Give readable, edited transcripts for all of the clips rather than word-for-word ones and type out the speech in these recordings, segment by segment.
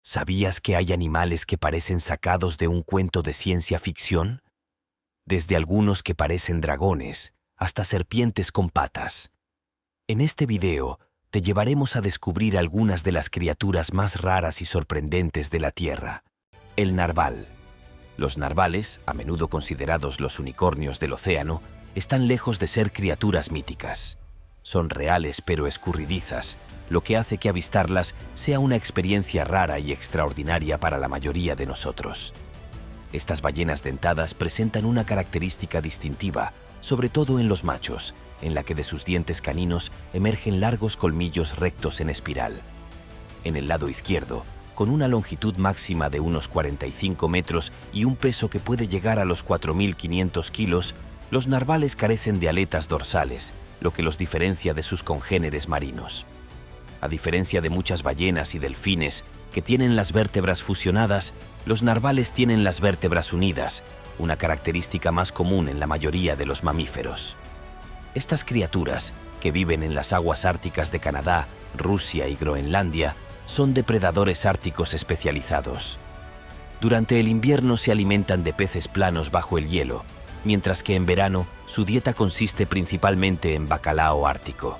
¿Sabías que hay animales que parecen sacados de un cuento de ciencia ficción? Desde algunos que parecen dragones hasta serpientes con patas. En este video te llevaremos a descubrir algunas de las criaturas más raras y sorprendentes de la Tierra. El narval. Los narvales, a menudo considerados los unicornios del océano, están lejos de ser criaturas míticas. Son reales pero escurridizas, lo que hace que avistarlas sea una experiencia rara y extraordinaria para la mayoría de nosotros. Estas ballenas dentadas presentan una característica distintiva, sobre todo en los machos, en la que de sus dientes caninos emergen largos colmillos rectos en espiral. En el lado izquierdo, con una longitud máxima de unos 45 metros y un peso que puede llegar a los 4.500 kilos, los narvales carecen de aletas dorsales, lo que los diferencia de sus congéneres marinos. A diferencia de muchas ballenas y delfines que tienen las vértebras fusionadas, los narvales tienen las vértebras unidas, una característica más común en la mayoría de los mamíferos. Estas criaturas, que viven en las aguas árticas de Canadá, Rusia y Groenlandia, son depredadores árticos especializados. Durante el invierno se alimentan de peces planos bajo el hielo, mientras que en verano su dieta consiste principalmente en bacalao ártico.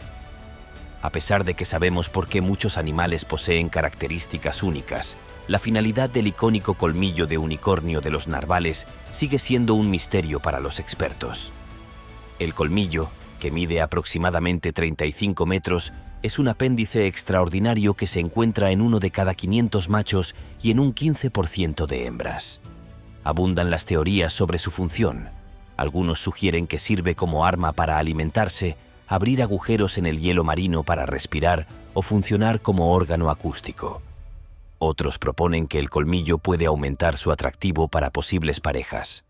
A pesar de que sabemos por qué muchos animales poseen características únicas, la finalidad del icónico colmillo de unicornio de los narvales sigue siendo un misterio para los expertos. El colmillo, que mide aproximadamente 35 metros, es un apéndice extraordinario que se encuentra en uno de cada 500 machos y en un 15% de hembras. Abundan las teorías sobre su función. Algunos sugieren que sirve como arma para alimentarse, abrir agujeros en el hielo marino para respirar o funcionar como órgano acústico. Otros proponen que el colmillo puede aumentar su atractivo para posibles parejas.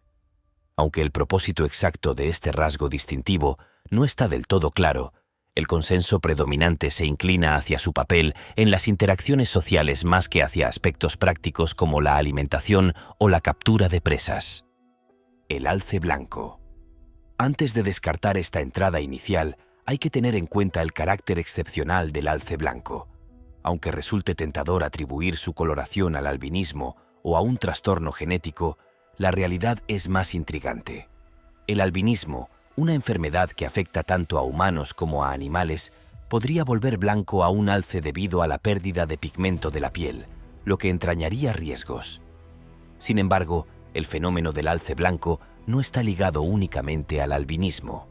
Aunque el propósito exacto de este rasgo distintivo no está del todo claro, el consenso predominante se inclina hacia su papel en las interacciones sociales más que hacia aspectos prácticos como la alimentación o la captura de presas. El alce blanco. Antes de descartar esta entrada inicial, hay que tener en cuenta el carácter excepcional del alce blanco. Aunque resulte tentador atribuir su coloración al albinismo o a un trastorno genético, la realidad es más intrigante. El albinismo, una enfermedad que afecta tanto a humanos como a animales, podría volver blanco a un alce debido a la pérdida de pigmento de la piel, lo que entrañaría riesgos. Sin embargo, el fenómeno del alce blanco no está ligado únicamente al albinismo.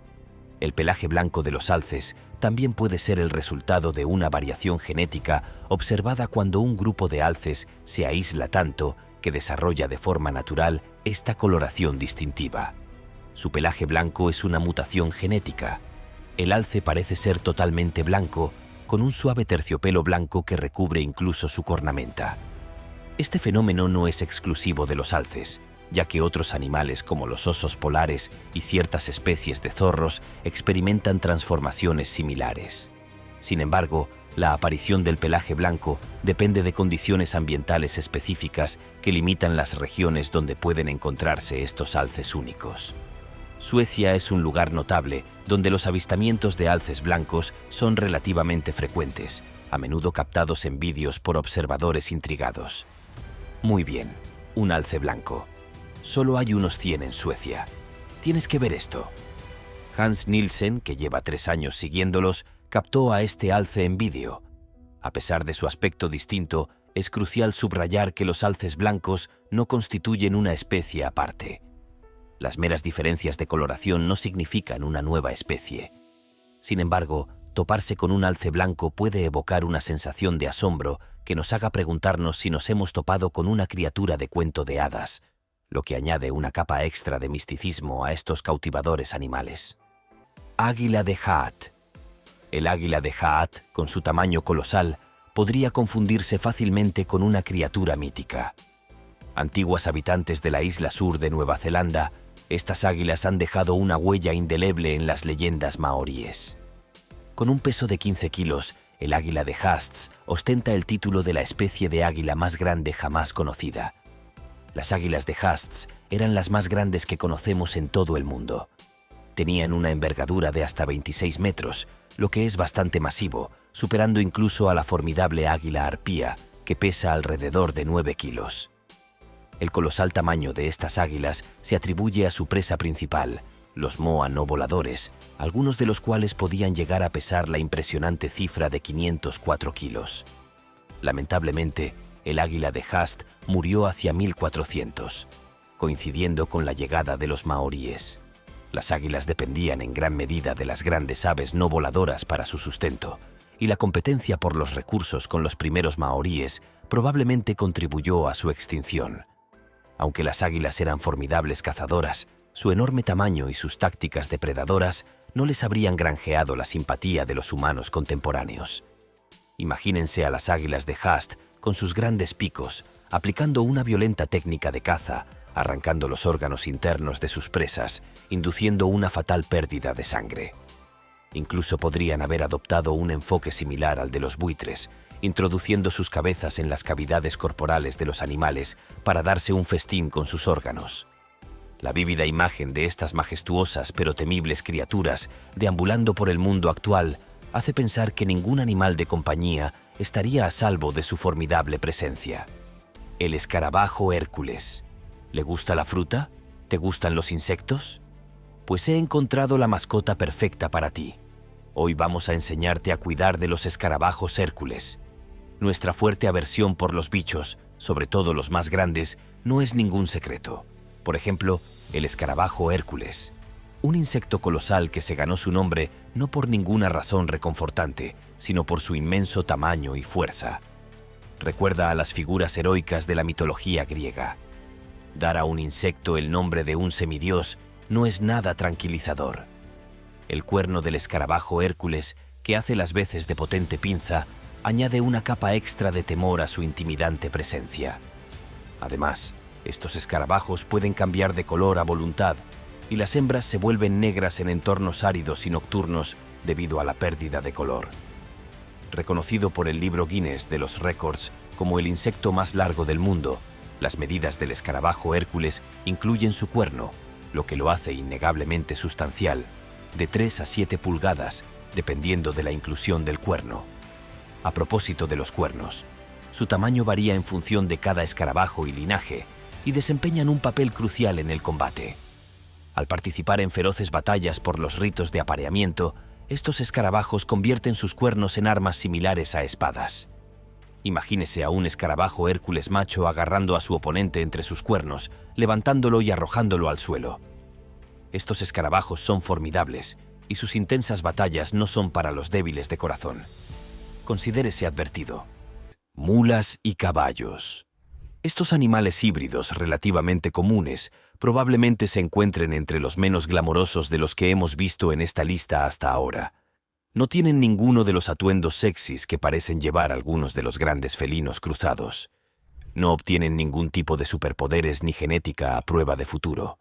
El pelaje blanco de los alces también puede ser el resultado de una variación genética observada cuando un grupo de alces se aísla tanto que desarrolla de forma natural esta coloración distintiva. Su pelaje blanco es una mutación genética. El alce parece ser totalmente blanco, con un suave terciopelo blanco que recubre incluso su cornamenta. Este fenómeno no es exclusivo de los alces, ya que otros animales como los osos polares y ciertas especies de zorros experimentan transformaciones similares. Sin embargo, la aparición del pelaje blanco depende de condiciones ambientales específicas que limitan las regiones donde pueden encontrarse estos alces únicos. Suecia es un lugar notable donde los avistamientos de alces blancos son relativamente frecuentes, a menudo captados en vídeos por observadores intrigados. Muy bien, un alce blanco. Solo hay unos 100 en Suecia. Tienes que ver esto. Hans Nielsen, que lleva 3 años siguiéndolos, captó a este alce en vídeo. A pesar de su aspecto distinto, es crucial subrayar que los alces blancos no constituyen una especie aparte. Las meras diferencias de coloración no significan una nueva especie. Sin embargo, toparse con un alce blanco puede evocar una sensación de asombro que nos haga preguntarnos si nos hemos topado con una criatura de cuento de hadas, lo que añade una capa extra de misticismo a estos cautivadores animales. Águila de Haat. El águila de Haat, con su tamaño colosal, podría confundirse fácilmente con una criatura mítica. Antiguas habitantes de la isla sur de Nueva Zelanda, estas águilas han dejado una huella indeleble en las leyendas maoríes. Con un peso de 15 kilos, el águila de Haast ostenta el título de la especie de águila más grande jamás conocida. Las águilas de Haast eran las más grandes que conocemos en todo el mundo. Tenían una envergadura de hasta 26 metros, lo que es bastante masivo, superando incluso a la formidable águila arpía, que pesa alrededor de 9 kilos. El colosal tamaño de estas águilas se atribuye a su presa principal, los moa no voladores, algunos de los cuales podían llegar a pesar la impresionante cifra de 504 kilos. Lamentablemente, el águila de Haast murió hacia 1400, coincidiendo con la llegada de los maoríes. Las águilas dependían en gran medida de las grandes aves no voladoras para su sustento, y la competencia por los recursos con los primeros maoríes probablemente contribuyó a su extinción. Aunque las águilas eran formidables cazadoras, su enorme tamaño y sus tácticas depredadoras no les habrían granjeado la simpatía de los humanos contemporáneos. Imagínense a las águilas de Haast con sus grandes picos, aplicando una violenta técnica de caza, arrancando los órganos internos de sus presas, induciendo una fatal pérdida de sangre. Incluso podrían haber adoptado un enfoque similar al de los buitres, introduciendo sus cabezas en las cavidades corporales de los animales para darse un festín con sus órganos. La vívida imagen de estas majestuosas pero temibles criaturas deambulando por el mundo actual hace pensar que ningún animal de compañía estaría a salvo de su formidable presencia. El escarabajo Hércules. ¿Le gusta la fruta? ¿Te gustan los insectos? Pues he encontrado la mascota perfecta para ti. Hoy vamos a enseñarte a cuidar de los escarabajos Hércules. Nuestra fuerte aversión por los bichos, sobre todo los más grandes, no es ningún secreto. Por ejemplo, el escarabajo Hércules. Un insecto colosal que se ganó su nombre no por ninguna razón reconfortante, sino por su inmenso tamaño y fuerza. Recuerda a las figuras heroicas de la mitología griega. Dar a un insecto el nombre de un semidios no es nada tranquilizador. El cuerno del escarabajo Hércules, que hace las veces de potente pinza, añade una capa extra de temor a su intimidante presencia. Además, estos escarabajos pueden cambiar de color a voluntad, y las hembras se vuelven negras en entornos áridos y nocturnos debido a la pérdida de color. Reconocido por el libro Guinness de los récords como el insecto más largo del mundo, las medidas del escarabajo Hércules incluyen su cuerno, lo que lo hace innegablemente sustancial, de 3 a 7 pulgadas, dependiendo de la inclusión del cuerno. A propósito de los cuernos, su tamaño varía en función de cada escarabajo y linaje, y desempeñan un papel crucial en el combate. Al participar en feroces batallas por los ritos de apareamiento, estos escarabajos convierten sus cuernos en armas similares a espadas. Imagínese a un escarabajo Hércules macho agarrando a su oponente entre sus cuernos, levantándolo y arrojándolo al suelo. Estos escarabajos son formidables, y sus intensas batallas no son para los débiles de corazón. Considérese advertido. Mulas y caballos. Estos animales híbridos relativamente comunes probablemente se encuentren entre los menos glamorosos de los que hemos visto en esta lista hasta ahora. No tienen ninguno de los atuendos sexys que parecen llevar algunos de los grandes felinos cruzados. No obtienen ningún tipo de superpoderes ni genética a prueba de futuro.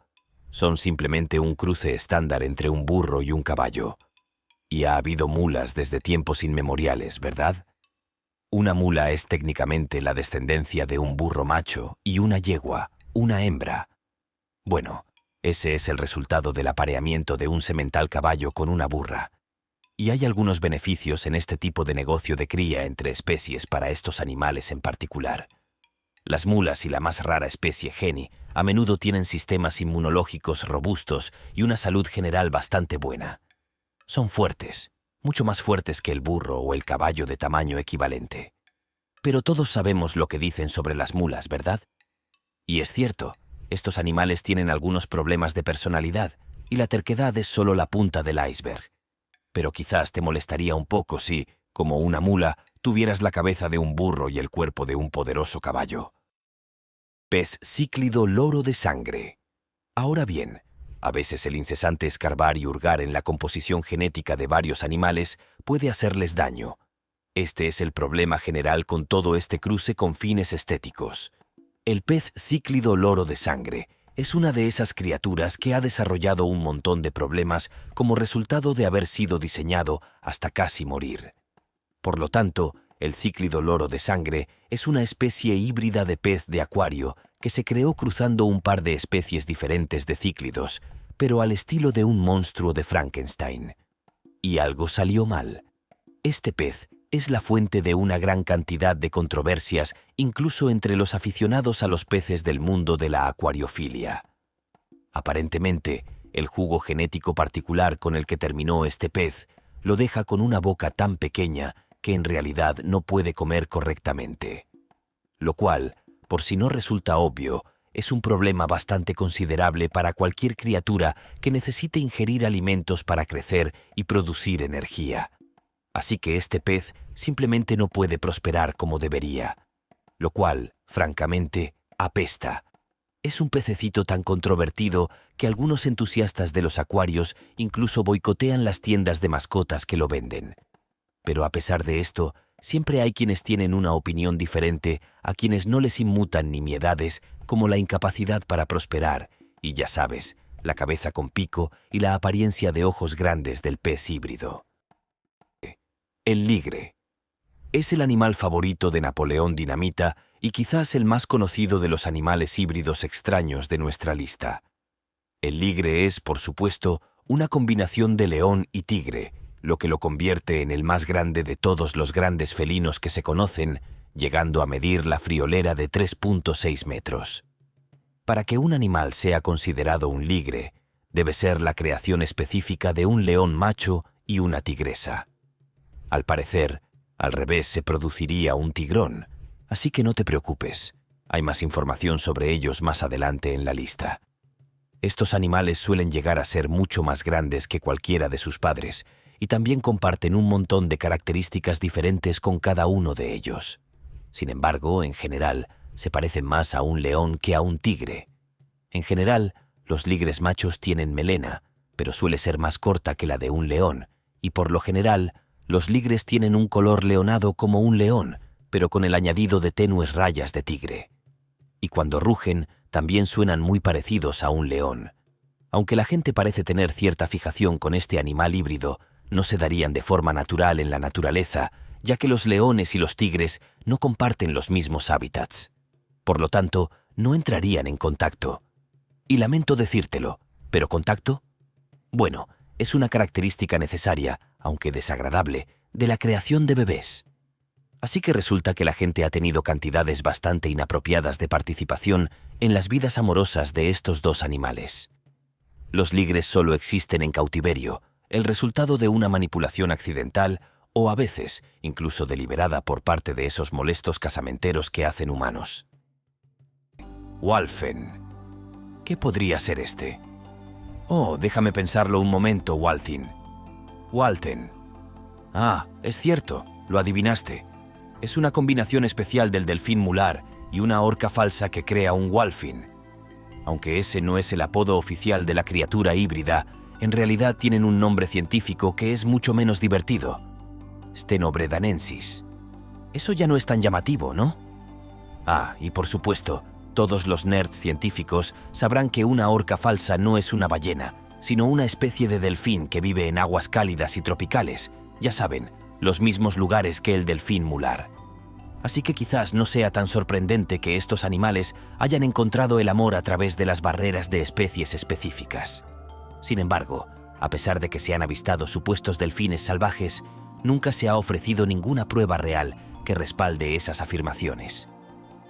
Son simplemente un cruce estándar entre un burro y un caballo. Y ha habido mulas desde tiempos inmemoriales, ¿verdad? Una mula es técnicamente la descendencia de un burro macho y una yegua, una hembra. Bueno, ese es el resultado del apareamiento de un semental caballo con una burra. Y hay algunos beneficios en este tipo de negocio de cría entre especies para estos animales en particular. Las mulas y la más rara especie Geni a menudo tienen sistemas inmunológicos robustos y una salud general bastante buena. Son fuertes, mucho más fuertes que el burro o el caballo de tamaño equivalente. Pero todos sabemos lo que dicen sobre las mulas, ¿verdad? Y es cierto, estos animales tienen algunos problemas de personalidad y la terquedad es solo la punta del iceberg. Pero quizás te molestaría un poco si, como una mula, tuvieras la cabeza de un burro y el cuerpo de un poderoso caballo. Pez cíclido loro de sangre. Ahora bien, a veces el incesante escarbar y hurgar en la composición genética de varios animales puede hacerles daño. Este es el problema general con todo este cruce con fines estéticos. El pez cíclido loro de sangre es una de esas criaturas que ha desarrollado un montón de problemas como resultado de haber sido diseñado hasta casi morir. Por lo tanto, el cíclido loro de sangre es una especie híbrida de pez de acuario que se creó cruzando un par de especies diferentes de cíclidos, pero al estilo de un monstruo de Frankenstein. Y algo salió mal. Este pez, es la fuente de una gran cantidad de controversias, incluso entre los aficionados a los peces del mundo de la acuariofilia. Aparentemente, el jugo genético particular con el que terminó este pez lo deja con una boca tan pequeña que en realidad no puede comer correctamente. Lo cual, por si no resulta obvio, es un problema bastante considerable para cualquier criatura que necesite ingerir alimentos para crecer y producir energía. Así que este pez simplemente no puede prosperar como debería, lo cual, francamente, apesta. Es un pececito tan controvertido que algunos entusiastas de los acuarios incluso boicotean las tiendas de mascotas que lo venden. Pero a pesar de esto, siempre hay quienes tienen una opinión diferente a quienes no les inmutan nimiedades como la incapacidad para prosperar y, ya sabes, la cabeza con pico y la apariencia de ojos grandes del pez híbrido. El ligre. Es el animal favorito de Napoleón Dinamita y quizás el más conocido de los animales híbridos extraños de nuestra lista. El ligre es, por supuesto, una combinación de león y tigre, lo que lo convierte en el más grande de todos los grandes felinos que se conocen, llegando a medir la friolera de 3.6 metros. Para que un animal sea considerado un ligre, debe ser la creación específica de un león macho y una tigresa. Al parecer, al revés se produciría un tigrón, así que no te preocupes, hay más información sobre ellos más adelante en la lista. Estos animales suelen llegar a ser mucho más grandes que cualquiera de sus padres y también comparten un montón de características diferentes con cada uno de ellos. Sin embargo, en general, se parecen más a un león que a un tigre. En general, los ligres machos tienen melena, pero suele ser más corta que la de un león, y por lo general, los ligres tienen un color leonado como un león, pero con el añadido de tenues rayas de tigre. Y cuando rugen, también suenan muy parecidos a un león. Aunque la gente parece tener cierta fijación con este animal híbrido, no se darían de forma natural en la naturaleza, ya que los leones y los tigres no comparten los mismos hábitats. Por lo tanto, no entrarían en contacto. Y lamento decírtelo, ¿pero contacto? Bueno, es una característica necesaria, aunque desagradable, de la creación de bebés. Así que resulta que la gente ha tenido cantidades bastante inapropiadas de participación en las vidas amorosas de estos dos animales. Los ligres solo existen en cautiverio, el resultado de una manipulación accidental o a veces incluso deliberada por parte de esos molestos casamenteros que hacen humanos. Wulfen. ¿Qué podría ser este? Oh, déjame pensarlo un momento, Waltin. Walten. Ah, es cierto, lo adivinaste. Es una combinación especial del delfín mular y una orca falsa que crea un Wulfin. Aunque ese no es el apodo oficial de la criatura híbrida, en realidad tienen un nombre científico que es mucho menos divertido. Stenobredanensis. Eso ya no es tan llamativo, ¿no? Ah, y por supuesto, todos los nerds científicos sabrán que una orca falsa no es una ballena, sino una especie de delfín que vive en aguas cálidas y tropicales, ya saben, los mismos lugares que el delfín mular. Así que quizás no sea tan sorprendente que estos animales hayan encontrado el amor a través de las barreras de especies específicas. Sin embargo, a pesar de que se han avistado supuestos delfines salvajes, nunca se ha ofrecido ninguna prueba real que respalde esas afirmaciones.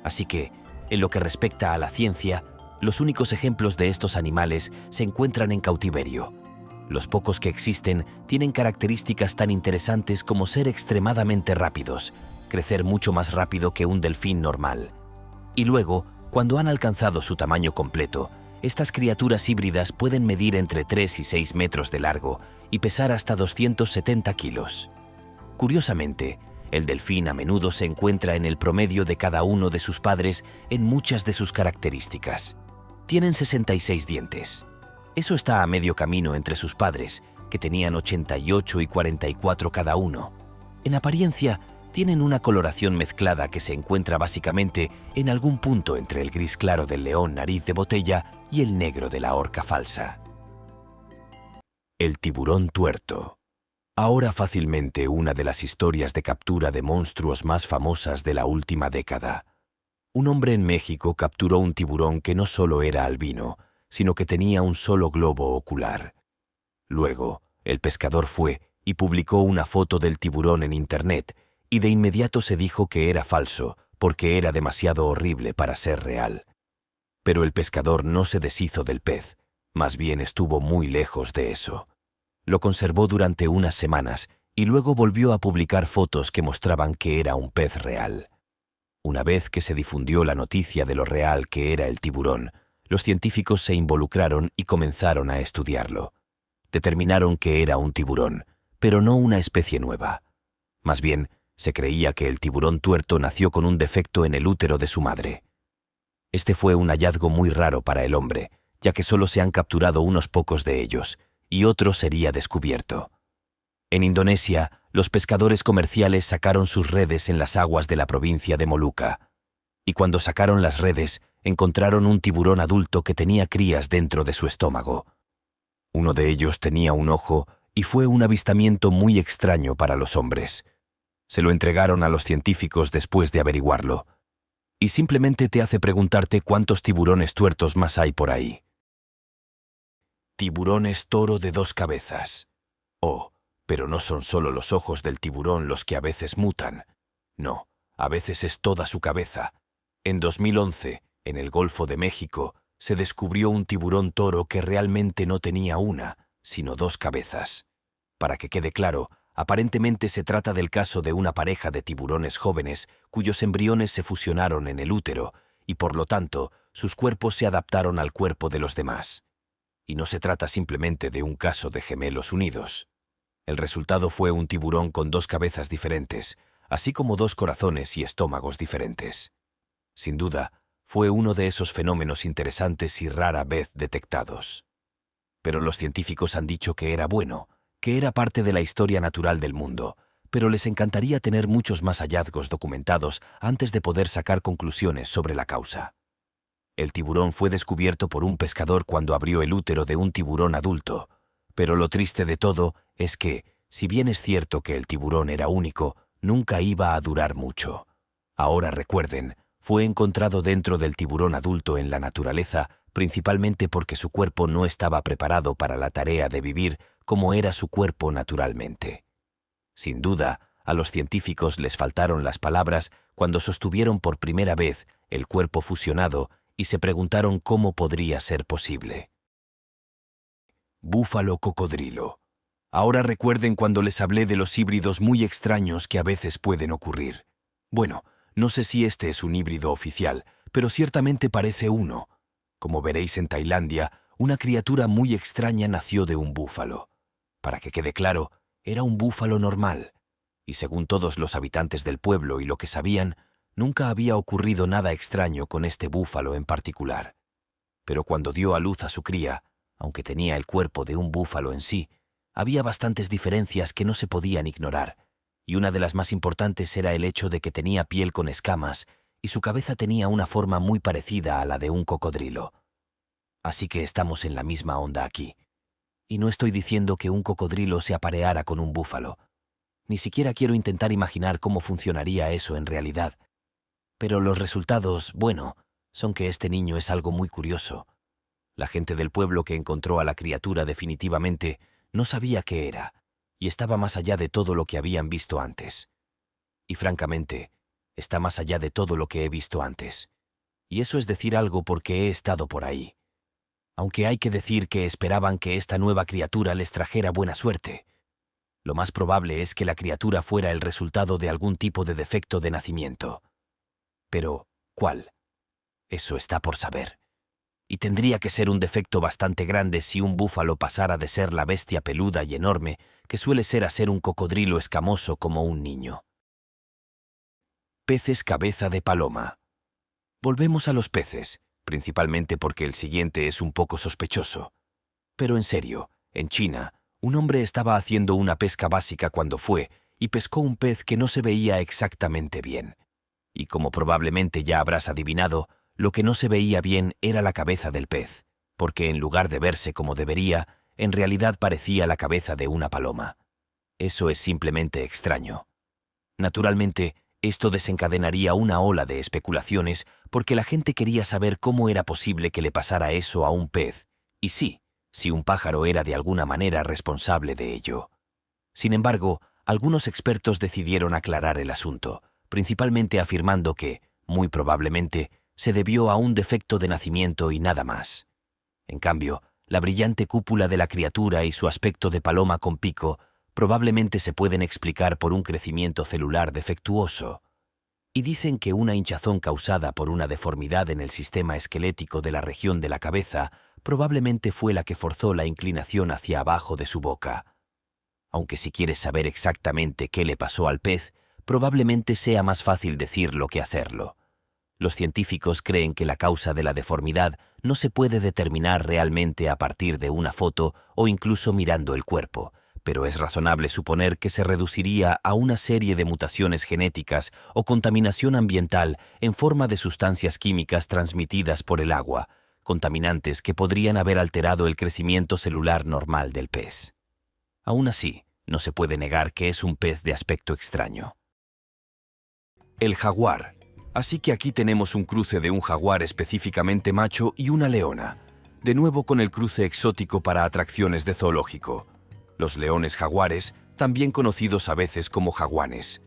Así que, en lo que respecta a la ciencia, los únicos ejemplos de estos animales se encuentran en cautiverio. Los pocos que existen tienen características tan interesantes como ser extremadamente rápidos, crecer mucho más rápido que un delfín normal. Y luego, cuando han alcanzado su tamaño completo, estas criaturas híbridas pueden medir entre 3 y 6 metros de largo y pesar hasta 270 kilos. Curiosamente, el delfín a menudo se encuentra en el promedio de cada uno de sus padres en muchas de sus características. Tienen 66 dientes. Eso está a medio camino entre sus padres, que tenían 88 y 44 cada uno. En apariencia, tienen una coloración mezclada que se encuentra básicamente en algún punto entre el gris claro del león nariz de botella y el negro de la orca falsa. El tiburón tuerto. Ahora fácilmente una de las historias de captura de monstruos más famosas de la última década. Un hombre en México capturó un tiburón que no solo era albino, sino que tenía un solo globo ocular. Luego, el pescador fue y publicó una foto del tiburón en Internet, y de inmediato se dijo que era falso, porque era demasiado horrible para ser real. Pero el pescador no se deshizo del pez, más bien estuvo muy lejos de eso. Lo conservó durante unas semanas y luego volvió a publicar fotos que mostraban que era un pez real. Una vez que se difundió la noticia de lo real que era el tiburón, los científicos se involucraron y comenzaron a estudiarlo. Determinaron que era un tiburón, pero no una especie nueva. Más bien, se creía que el tiburón tuerto nació con un defecto en el útero de su madre. Este fue un hallazgo muy raro para el hombre, ya que solo se han capturado unos pocos de ellos, y otro sería descubierto. En Indonesia, los pescadores comerciales sacaron sus redes en las aguas de la provincia de Molucca, y cuando sacaron las redes, encontraron un tiburón adulto que tenía crías dentro de su estómago. Uno de ellos tenía un ojo y fue un avistamiento muy extraño para los hombres. Se lo entregaron a los científicos después de averiguarlo. Y simplemente te hace preguntarte cuántos tiburones tuertos más hay por ahí. Tiburones toro de 2 cabezas. Oh, pero no son solo los ojos del tiburón los que a veces mutan. No, a veces es toda su cabeza. En 2011, en el Golfo de México, se descubrió un tiburón toro que realmente no tenía una, sino 2 cabezas. Para que quede claro, aparentemente se trata del caso de una pareja de tiburones jóvenes cuyos embriones se fusionaron en el útero y por lo tanto sus cuerpos se adaptaron al cuerpo de los demás. Y no se trata simplemente de un caso de gemelos unidos. El resultado fue un tiburón con 2 cabezas diferentes, así como 2 corazones y estómagos diferentes. Sin duda, fue uno de esos fenómenos interesantes y rara vez detectados. Pero los científicos han dicho que era bueno, que era parte de la historia natural del mundo, pero les encantaría tener muchos más hallazgos documentados antes de poder sacar conclusiones sobre la causa. El tiburón fue descubierto por un pescador cuando abrió el útero de un tiburón adulto, pero lo triste de todo es que, si bien es cierto que el tiburón era único, nunca iba a durar mucho. Ahora recuerden, fue encontrado dentro del tiburón adulto en la naturaleza, principalmente porque su cuerpo no estaba preparado para la tarea de vivir como era su cuerpo naturalmente. Sin duda, a los científicos les faltaron las palabras cuando sostuvieron por primera vez el cuerpo fusionado y se preguntaron cómo podría ser posible. Búfalo cocodrilo. Ahora recuerden cuando les hablé de los híbridos muy extraños que a veces pueden ocurrir. Bueno, no sé si este es un híbrido oficial, pero ciertamente parece uno. Como veréis en Tailandia, una criatura muy extraña nació de un búfalo. Para que quede claro, era un búfalo normal, y según todos los habitantes del pueblo y lo que sabían, nunca había ocurrido nada extraño con este búfalo en particular. Pero cuando dio a luz a su cría, aunque tenía el cuerpo de un búfalo en sí, había bastantes diferencias que no se podían ignorar, y una de las más importantes era el hecho de que tenía piel con escamas y su cabeza tenía una forma muy parecida a la de un cocodrilo. Así que estamos en la misma onda aquí. Y no estoy diciendo que un cocodrilo se apareara con un búfalo. Ni siquiera quiero intentar imaginar cómo funcionaría eso en realidad. Pero los resultados, bueno, son que este niño es algo muy curioso. La gente del pueblo que encontró a la criatura definitivamente no sabía qué era, y estaba más allá de todo lo que habían visto antes. Y francamente, está más allá de todo lo que he visto antes. Y eso es decir algo porque he estado por ahí. Aunque hay que decir que esperaban que esta nueva criatura les trajera buena suerte. Lo más probable es que la criatura fuera el resultado de algún tipo de defecto de nacimiento. Pero, ¿cuál? Eso está por saber. Y tendría que ser un defecto bastante grande si un búfalo pasara de ser la bestia peluda y enorme que suele ser a ser un cocodrilo escamoso como un niño. Peces cabeza de paloma. Volvemos a los peces, principalmente porque el siguiente es un poco sospechoso. Pero en serio, en China, un hombre estaba haciendo una pesca básica cuando fue y pescó un pez que no se veía exactamente bien. Y como probablemente ya habrás adivinado, lo que no se veía bien era la cabeza del pez, porque en lugar de verse como debería, en realidad parecía la cabeza de una paloma. Eso es simplemente extraño. Naturalmente, esto desencadenaría una ola de especulaciones porque la gente quería saber cómo era posible que le pasara eso a un pez, y sí, si un pájaro era de alguna manera responsable de ello. Sin embargo, algunos expertos decidieron aclarar el asunto, principalmente afirmando que, muy probablemente, se debió a un defecto de nacimiento y nada más. En cambio, la brillante cúpula de la criatura y su aspecto de paloma con pico probablemente se pueden explicar por un crecimiento celular defectuoso. Y dicen que una hinchazón causada por una deformidad en el sistema esquelético de la región de la cabeza probablemente fue la que forzó la inclinación hacia abajo de su boca. Aunque si quieres saber exactamente qué le pasó al pez, probablemente sea más fácil decirlo que hacerlo. Los científicos creen que la causa de la deformidad no se puede determinar realmente a partir de una foto o incluso mirando el cuerpo, pero es razonable suponer que se reduciría a una serie de mutaciones genéticas o contaminación ambiental en forma de sustancias químicas transmitidas por el agua, contaminantes que podrían haber alterado el crecimiento celular normal del pez. Aún así, no se puede negar que es un pez de aspecto extraño. El jaguar. Así que aquí tenemos un cruce de un jaguar específicamente macho y una leona, de nuevo con el cruce exótico para atracciones de zoológico. Los leones jaguares, también conocidos a veces como jaguanes.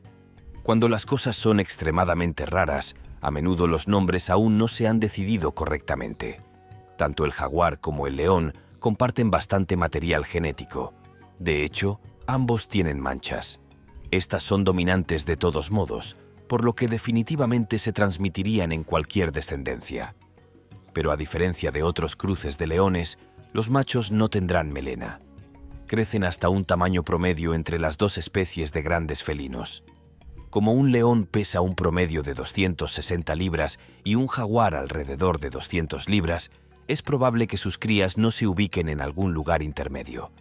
Cuando las cosas son extremadamente raras, a menudo los nombres aún no se han decidido correctamente. Tanto el jaguar como el león comparten bastante material genético. De hecho, ambos tienen manchas. Estas son dominantes de todos modos, por lo que definitivamente se transmitirían en cualquier descendencia. Pero a diferencia de otros cruces de leones, los machos no tendrán melena. Crecen hasta un tamaño promedio entre las dos especies de grandes felinos. Como un león pesa un promedio de 260 libras y un jaguar alrededor de 200 libras, es probable que sus crías no se ubiquen en algún lugar intermedio.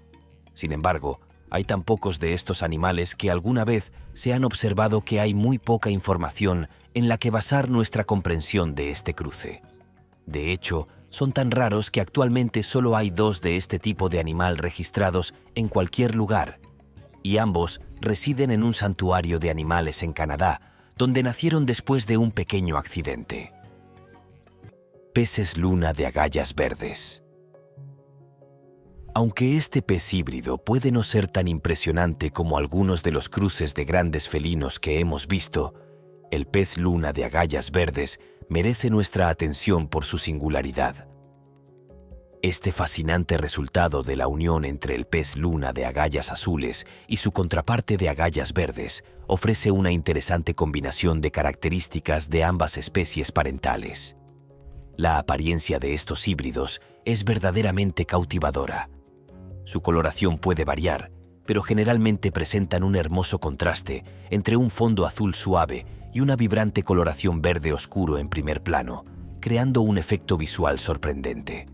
Sin embargo, hay tan pocos de estos animales que alguna vez se han observado que hay muy poca información en la que basar nuestra comprensión de este cruce. De hecho, son tan raros que actualmente solo hay 2 de este tipo de animal registrados en cualquier lugar, y ambos residen en un santuario de animales en Canadá, donde nacieron después de un pequeño accidente. Peces luna de agallas verdes. Aunque este pez híbrido puede no ser tan impresionante como algunos de los cruces de grandes felinos que hemos visto, el pez luna de agallas verdes merece nuestra atención por su singularidad. Este fascinante resultado de la unión entre el pez luna de agallas azules y su contraparte de agallas verdes ofrece una interesante combinación de características de ambas especies parentales. La apariencia de estos híbridos es verdaderamente cautivadora. Su coloración puede variar, pero generalmente presentan un hermoso contraste entre un fondo azul suave y una vibrante coloración verde oscuro en primer plano, creando un efecto visual sorprendente.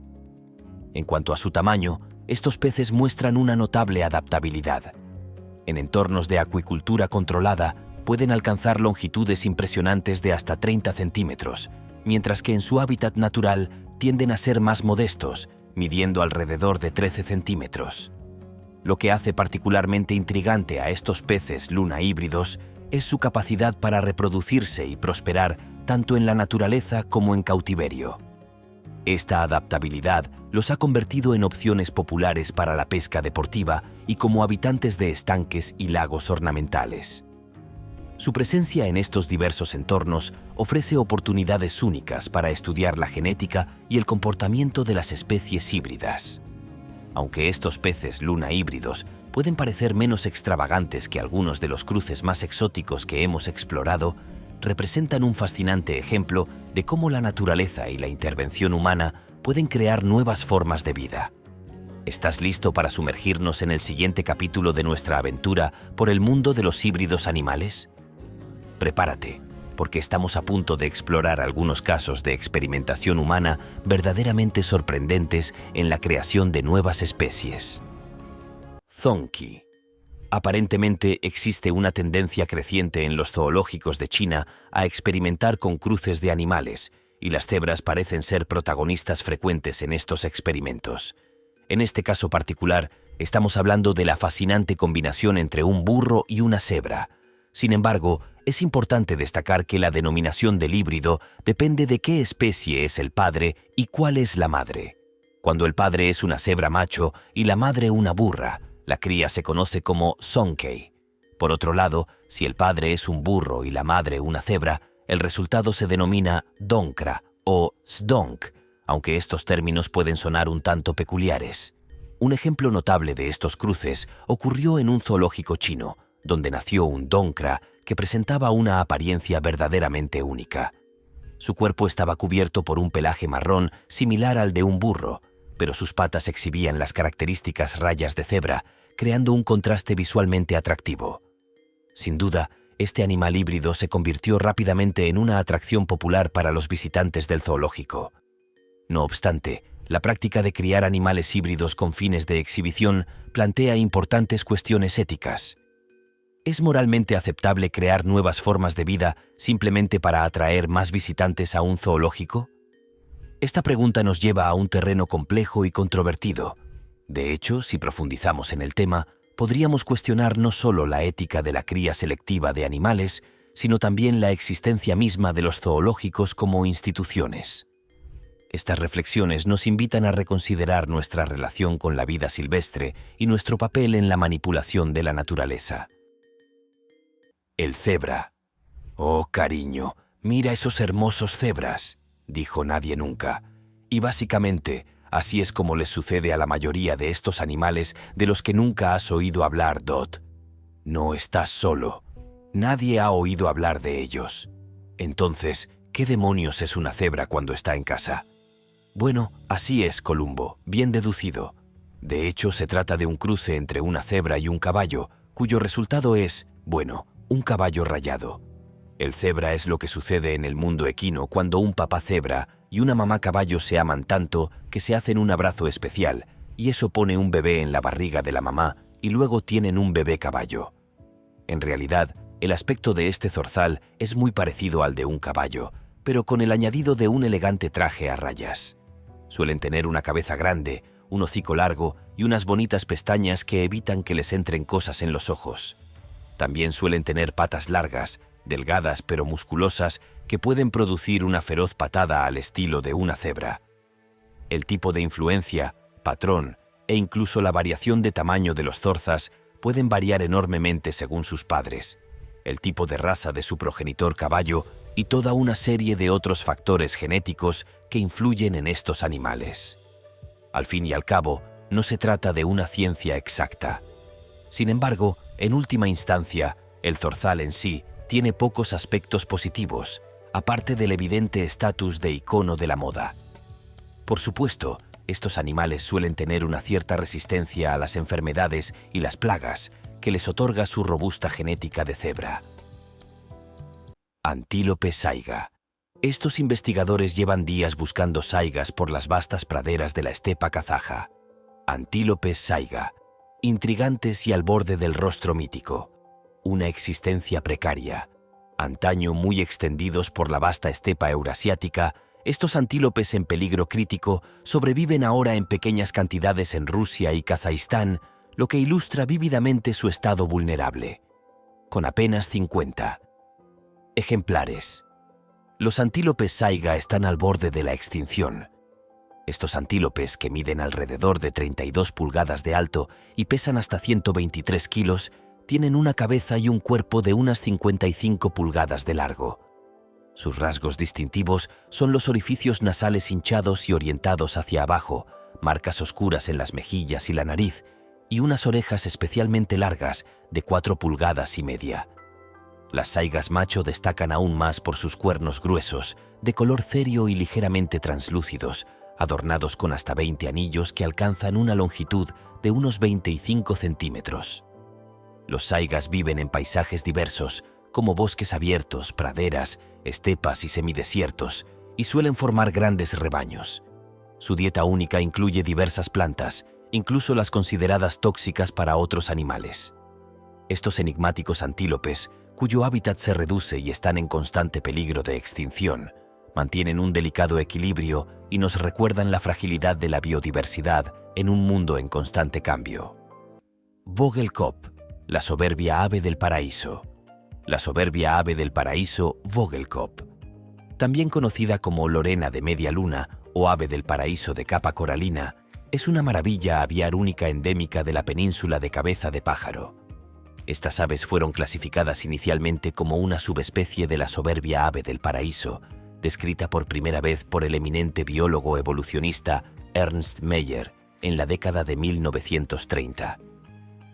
En cuanto a su tamaño, estos peces muestran una notable adaptabilidad. En entornos de acuicultura controlada, pueden alcanzar longitudes impresionantes de hasta 30 centímetros, mientras que en su hábitat natural tienden a ser más modestos, midiendo alrededor de 13 centímetros. Lo que hace particularmente intrigante a estos peces luna híbridos es su capacidad para reproducirse y prosperar tanto en la naturaleza como en cautiverio. Esta adaptabilidad los ha convertido en opciones populares para la pesca deportiva y como habitantes de estanques y lagos ornamentales. Su presencia en estos diversos entornos ofrece oportunidades únicas para estudiar la genética y el comportamiento de las especies híbridas. Aunque estos peces luna híbridos pueden parecer menos extravagantes que algunos de los cruces más exóticos que hemos explorado, representan un fascinante ejemplo de cómo la naturaleza y la intervención humana pueden crear nuevas formas de vida. ¿Estás listo para sumergirnos en el siguiente capítulo de nuestra aventura por el mundo de los híbridos animales? Prepárate, porque estamos a punto de explorar algunos casos de experimentación humana verdaderamente sorprendentes en la creación de nuevas especies. Zonkey. Aparentemente existe una tendencia creciente en los zoológicos de China a experimentar con cruces de animales, y las cebras parecen ser protagonistas frecuentes en estos experimentos. En este caso particular, estamos hablando de la fascinante combinación entre un burro y una cebra. Sin embargo, es importante destacar que la denominación del híbrido depende de qué especie es el padre y cuál es la madre. Cuando el padre es una cebra macho y la madre una burra, la cría se conoce como Zonkey. Por otro lado, si el padre es un burro y la madre una cebra, el resultado se denomina donkra o sdonk, aunque estos términos pueden sonar un tanto peculiares. Un ejemplo notable de estos cruces ocurrió en un zoológico chino, donde nació un donkra que presentaba una apariencia verdaderamente única. Su cuerpo estaba cubierto por un pelaje marrón similar al de un burro, pero sus patas exhibían las características rayas de cebra, creando un contraste visualmente atractivo. Sin duda, este animal híbrido se convirtió rápidamente en una atracción popular para los visitantes del zoológico. No obstante, la práctica de criar animales híbridos con fines de exhibición plantea importantes cuestiones éticas. ¿Es moralmente aceptable crear nuevas formas de vida simplemente para atraer más visitantes a un zoológico? Esta pregunta nos lleva a un terreno complejo y controvertido. De hecho, si profundizamos en el tema, podríamos cuestionar no solo la ética de la cría selectiva de animales, sino también la existencia misma de los zoológicos como instituciones. Estas reflexiones nos invitan a reconsiderar nuestra relación con la vida silvestre y nuestro papel en la manipulación de la naturaleza. El cebra. «Oh, cariño, mira esos hermosos cebras», dijo Nadie Nunca. Y básicamente, así es como les sucede a la mayoría de estos animales de los que nunca has oído hablar, Dot. No estás solo. Nadie ha oído hablar de ellos. Entonces, ¿qué demonios es una cebra cuando está en casa? Bueno, así es, Columbo, bien deducido. De hecho, se trata de un cruce entre una cebra y un caballo, cuyo resultado es, bueno, un caballo rayado. El cebra es lo que sucede en el mundo equino cuando un papá cebra y una mamá caballo se aman tanto que se hacen un abrazo especial, y eso pone un bebé en la barriga de la mamá y luego tienen un bebé caballo. En realidad, el aspecto de este zorzal es muy parecido al de un caballo, pero con el añadido de un elegante traje a rayas. Suelen tener una cabeza grande, un hocico largo y unas bonitas pestañas que evitan que les entren cosas en los ojos. También suelen tener patas largas, delgadas pero musculosas, que pueden producir una feroz patada al estilo de una cebra. El tipo de influencia, patrón e incluso la variación de tamaño de los zorzas pueden variar enormemente según sus padres, el tipo de raza de su progenitor caballo y toda una serie de otros factores genéticos que influyen en estos animales. Al fin y al cabo, no se trata de una ciencia exacta. Sin embargo, en última instancia, el zorzal en sí tiene pocos aspectos positivos, aparte del evidente estatus de icono de la moda. Por supuesto, estos animales suelen tener una cierta resistencia a las enfermedades y las plagas que les otorga su robusta genética de cebra. Antílope saiga. Estos investigadores llevan días buscando saigas por las vastas praderas de la estepa kazaja. Antílopes saiga, intrigantes y al borde del rostro mítico. Una existencia precaria. Antaño muy extendidos por la vasta estepa eurasiática, estos antílopes en peligro crítico sobreviven ahora en pequeñas cantidades en Rusia y Kazajistán, lo que ilustra vívidamente su estado vulnerable. Con apenas 50 ejemplares. Los antílopes saiga están al borde de la extinción. Estos antílopes, que miden alrededor de 32 pulgadas de alto y pesan hasta 123 kilos, tienen una cabeza y un cuerpo de unas 55 pulgadas de largo. Sus rasgos distintivos son los orificios nasales hinchados y orientados hacia abajo, marcas oscuras en las mejillas y la nariz, y unas orejas especialmente largas de 4 pulgadas y media. Las saigas macho destacan aún más por sus cuernos gruesos, de color cerio y ligeramente translúcidos, adornados con hasta 20 anillos que alcanzan una longitud de unos 25 centímetros. Los saigas viven en paisajes diversos, como bosques abiertos, praderas, estepas y semidesiertos, y suelen formar grandes rebaños. Su dieta única incluye diversas plantas, incluso las consideradas tóxicas para otros animales. Estos enigmáticos antílopes, cuyo hábitat se reduce y están en constante peligro de extinción, mantienen un delicado equilibrio y nos recuerdan la fragilidad de la biodiversidad en un mundo en constante cambio. Vogelkop, la soberbia ave del paraíso. La soberbia ave del paraíso, Vogelkop. También conocida como lorena de media luna o ave del paraíso de capa coralina, es una maravilla aviar única endémica de la península de Cabeza de Pájaro. Estas aves fueron clasificadas inicialmente como una subespecie de la soberbia ave del paraíso, descrita por primera vez por el eminente biólogo evolucionista Ernst Mayr en la década de 1930.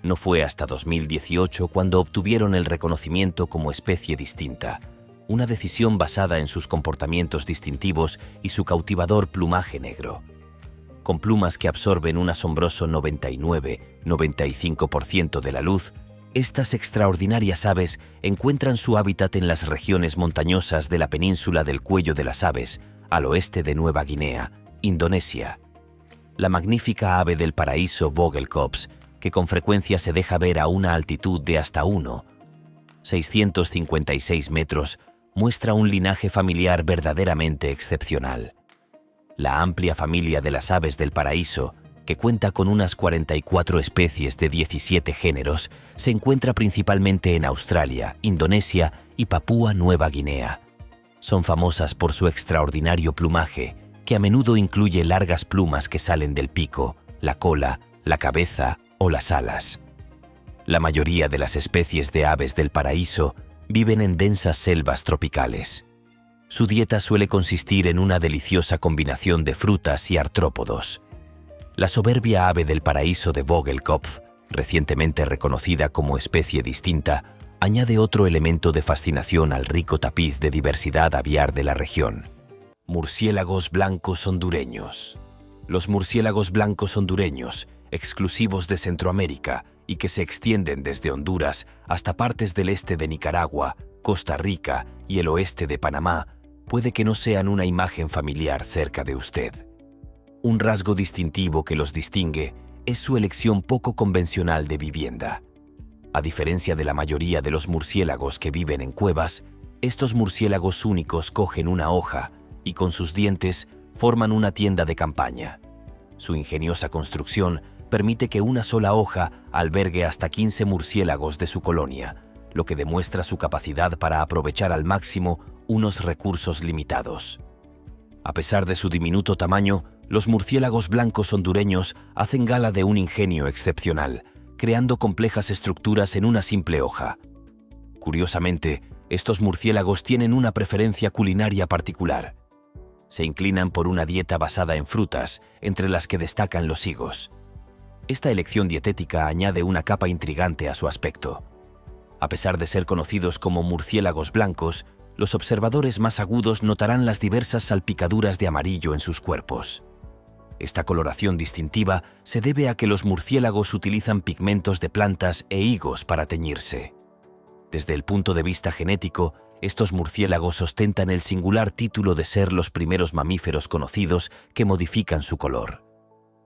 No fue hasta 2018 cuando obtuvieron el reconocimiento como especie distinta, una decisión basada en sus comportamientos distintivos y su cautivador plumaje negro. Con plumas que absorben un asombroso 99-95% de la luz, estas extraordinarias aves encuentran su hábitat en las regiones montañosas de la península del Cuello de las Aves, al oeste de Nueva Guinea, Indonesia. La magnífica ave del paraíso Vogelkops, que con frecuencia se deja ver a una altitud de hasta 1,656 metros, muestra un linaje familiar verdaderamente excepcional. La amplia familia de las aves del paraíso, que cuenta con unas 44 especies de 17 géneros, se encuentra principalmente en Australia, Indonesia y Papúa Nueva Guinea. Son famosas por su extraordinario plumaje, que a menudo incluye largas plumas que salen del pico, la cola, la cabeza o las alas. La mayoría de las especies de aves del paraíso viven en densas selvas tropicales. Su dieta suele consistir en una deliciosa combinación de frutas y artrópodos. La soberbia ave del paraíso de Vogelkopf, recientemente reconocida como especie distinta, añade otro elemento de fascinación al rico tapiz de diversidad aviar de la región. Murciélagos blancos hondureños. Los murciélagos blancos hondureños, exclusivos de Centroamérica y que se extienden desde Honduras hasta partes del este de Nicaragua, Costa Rica y el oeste de Panamá, puede que no sean una imagen familiar cerca de usted. Un rasgo distintivo que los distingue es su elección poco convencional de vivienda. A diferencia de la mayoría de los murciélagos que viven en cuevas, estos murciélagos únicos cogen una hoja y con sus dientes forman una tienda de campaña. Su ingeniosa construcción permite que una sola hoja albergue hasta 15 murciélagos de su colonia, lo que demuestra su capacidad para aprovechar al máximo unos recursos limitados. A pesar de su diminuto tamaño, los murciélagos blancos hondureños hacen gala de un ingenio excepcional, creando complejas estructuras en una simple hoja. Curiosamente, estos murciélagos tienen una preferencia culinaria particular. Se inclinan por una dieta basada en frutas, entre las que destacan los higos. Esta elección dietética añade una capa intrigante a su aspecto. A pesar de ser conocidos como murciélagos blancos, los observadores más agudos notarán las diversas salpicaduras de amarillo en sus cuerpos. Esta coloración distintiva se debe a que los murciélagos utilizan pigmentos de plantas e higos para teñirse. Desde el punto de vista genético, estos murciélagos ostentan el singular título de ser los primeros mamíferos conocidos que modifican su color.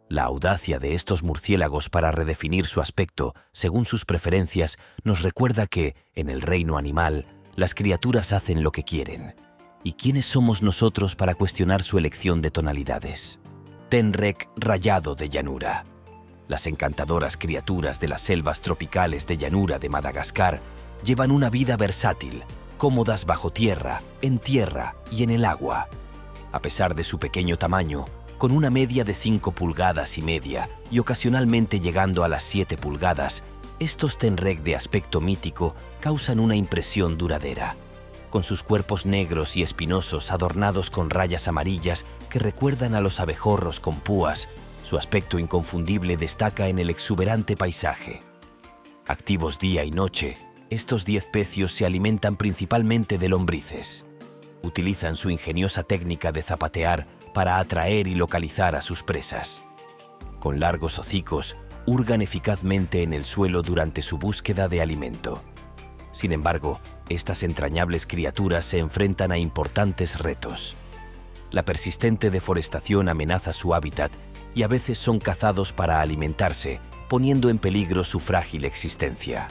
La audacia de estos murciélagos para redefinir su aspecto según sus preferencias nos recuerda que, en el reino animal, las criaturas hacen lo que quieren. ¿Y quiénes somos nosotros para cuestionar su elección de tonalidades? Tenrec rayado de llanura. Las encantadoras criaturas de las selvas tropicales de llanura de Madagascar llevan una vida versátil, cómodas bajo tierra, en tierra y en el agua. A pesar de su pequeño tamaño, con una media de 5,5 pulgadas y ocasionalmente llegando a las 7 pulgadas, estos tenrec de aspecto mítico causan una impresión duradera. Con sus cuerpos negros y espinosos adornados con rayas amarillas que recuerdan a los abejorros con púas, su aspecto inconfundible destaca en el exuberante paisaje. Activos día y noche, estos 10 pecios se alimentan principalmente de lombrices. Utilizan su ingeniosa técnica de zapatear para atraer y localizar a sus presas. Con largos hocicos, hurgan eficazmente en el suelo durante su búsqueda de alimento. Sin embargo, estas entrañables criaturas se enfrentan a importantes retos. La persistente deforestación amenaza su hábitat y a veces son cazados para alimentarse, poniendo en peligro su frágil existencia.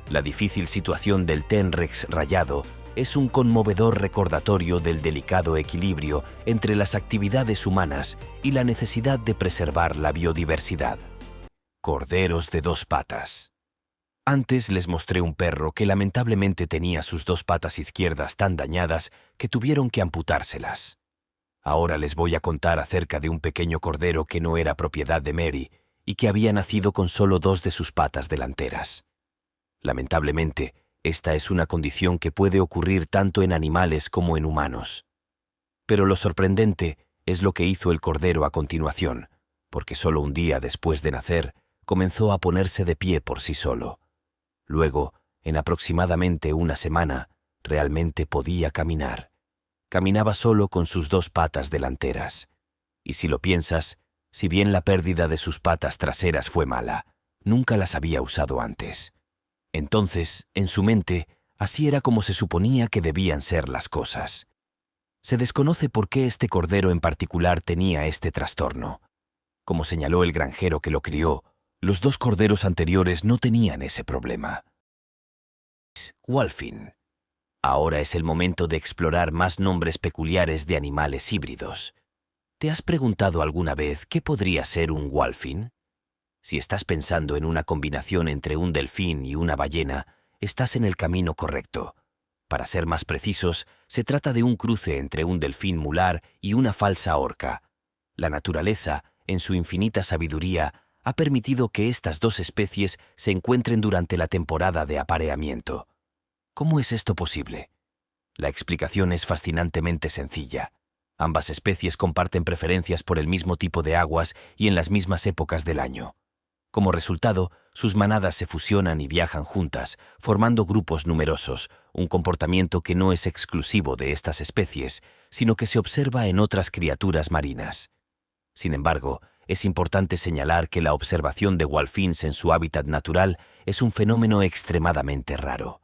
La difícil situación del tenrex rayado es un conmovedor recordatorio del delicado equilibrio entre las actividades humanas y la necesidad de preservar la biodiversidad. Corderos de 2 patas. Antes les mostré un perro que lamentablemente tenía sus 2 patas izquierdas tan dañadas que tuvieron que amputárselas. Ahora les voy a contar acerca de un pequeño cordero que no era propiedad de Mary y que había nacido con solo 2 de sus patas delanteras. Lamentablemente, esta es una condición que puede ocurrir tanto en animales como en humanos. Pero lo sorprendente es lo que hizo el cordero a continuación, porque solo un día después de nacer, comenzó a ponerse de pie por sí solo. Luego, en aproximadamente una semana, realmente podía caminar. Caminaba solo con sus 2 patas delanteras. Y si lo piensas, si bien la pérdida de sus patas traseras fue mala, nunca las había usado antes. Entonces, en su mente, así era como se suponía que debían ser las cosas. Se desconoce por qué este cordero en particular tenía este trastorno. Como señaló el granjero que lo crió, los 2 corderos anteriores no tenían ese problema. Wholphin. Ahora es el momento de explorar más nombres peculiares de animales híbridos. ¿Te has preguntado alguna vez qué podría ser un Wholphin? Si estás pensando en una combinación entre un delfín y una ballena, estás en el camino correcto. Para ser más precisos, se trata de un cruce entre un delfín mular y una falsa orca. La naturaleza, en su infinita sabiduría, ha permitido que estas 2 especies se encuentren durante la temporada de apareamiento. ¿Cómo es esto posible? La explicación es fascinantemente sencilla. Ambas especies comparten preferencias por el mismo tipo de aguas y en las mismas épocas del año. Como resultado, sus manadas se fusionan y viajan juntas, formando grupos numerosos, un comportamiento que no es exclusivo de estas especies, sino que se observa en otras criaturas marinas. Sin embargo, es importante señalar que la observación de Wholphins en su hábitat natural es un fenómeno extremadamente raro.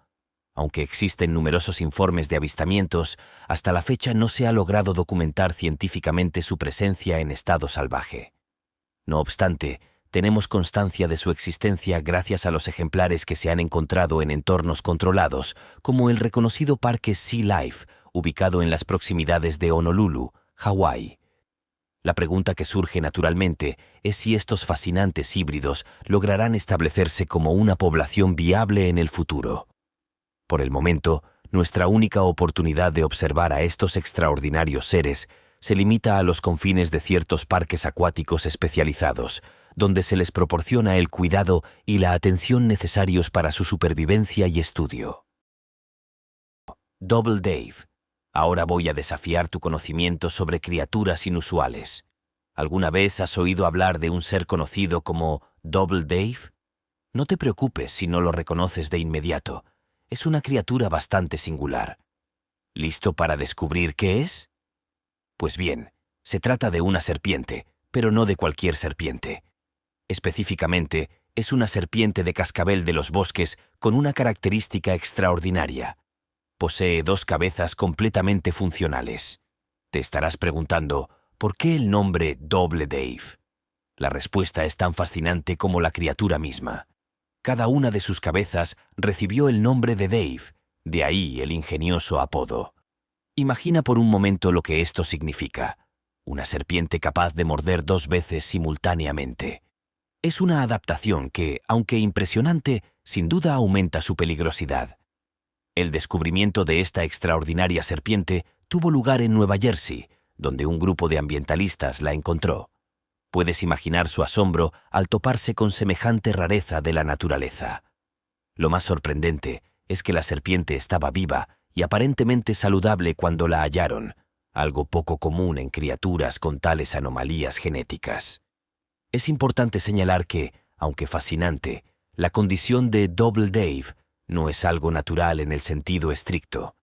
Aunque existen numerosos informes de avistamientos, hasta la fecha no se ha logrado documentar científicamente su presencia en estado salvaje. No obstante, tenemos constancia de su existencia gracias a los ejemplares que se han encontrado en entornos controlados, como el reconocido Parque Sea Life, ubicado en las proximidades de Honolulu, Hawái. La pregunta que surge naturalmente es si estos fascinantes híbridos lograrán establecerse como una población viable en el futuro. Por el momento, nuestra única oportunidad de observar a estos extraordinarios seres se limita a los confines de ciertos parques acuáticos especializados, donde se les proporciona el cuidado y la atención necesarios para su supervivencia y estudio. Double Dave. Ahora voy a desafiar tu conocimiento sobre criaturas inusuales. ¿Alguna vez has oído hablar de un ser conocido como Double Dave? No te preocupes si no lo reconoces de inmediato. Es una criatura bastante singular. ¿Listo para descubrir qué es? Pues bien, se trata de una serpiente, pero no de cualquier serpiente. Específicamente, es una serpiente de cascabel de los bosques con una característica extraordinaria. Posee 2 cabezas completamente funcionales. Te estarás preguntando, ¿por qué el nombre Double Dave? La respuesta es tan fascinante como la criatura misma. Cada una de sus cabezas recibió el nombre de Dave, de ahí el ingenioso apodo. Imagina por un momento lo que esto significa. Una serpiente capaz de morder 2 veces simultáneamente. Es una adaptación que, aunque impresionante, sin duda aumenta su peligrosidad. El descubrimiento de esta extraordinaria serpiente tuvo lugar en Nueva Jersey, donde un grupo de ambientalistas la encontró. Puedes imaginar su asombro al toparse con semejante rareza de la naturaleza. Lo más sorprendente es que la serpiente estaba viva y aparentemente saludable cuando la hallaron, algo poco común en criaturas con tales anomalías genéticas. Es importante señalar que, aunque fascinante, la condición de Double Dave no es algo natural en el sentido estricto.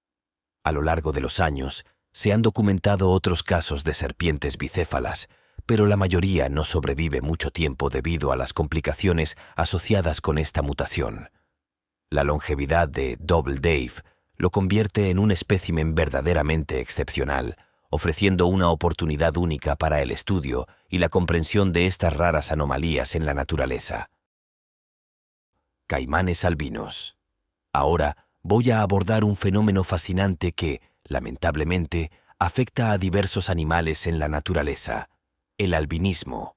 A lo largo de los años, se han documentado otros casos de serpientes bicéfalas, pero la mayoría no sobrevive mucho tiempo debido a las complicaciones asociadas con esta mutación. La longevidad de Double Dave lo convierte en un espécimen verdaderamente excepcional, ofreciendo una oportunidad única para el estudio y la comprensión de estas raras anomalías en la naturaleza. Caimanes albinos. Ahora voy a abordar un fenómeno fascinante que, lamentablemente, afecta a diversos animales en la naturaleza: el albinismo.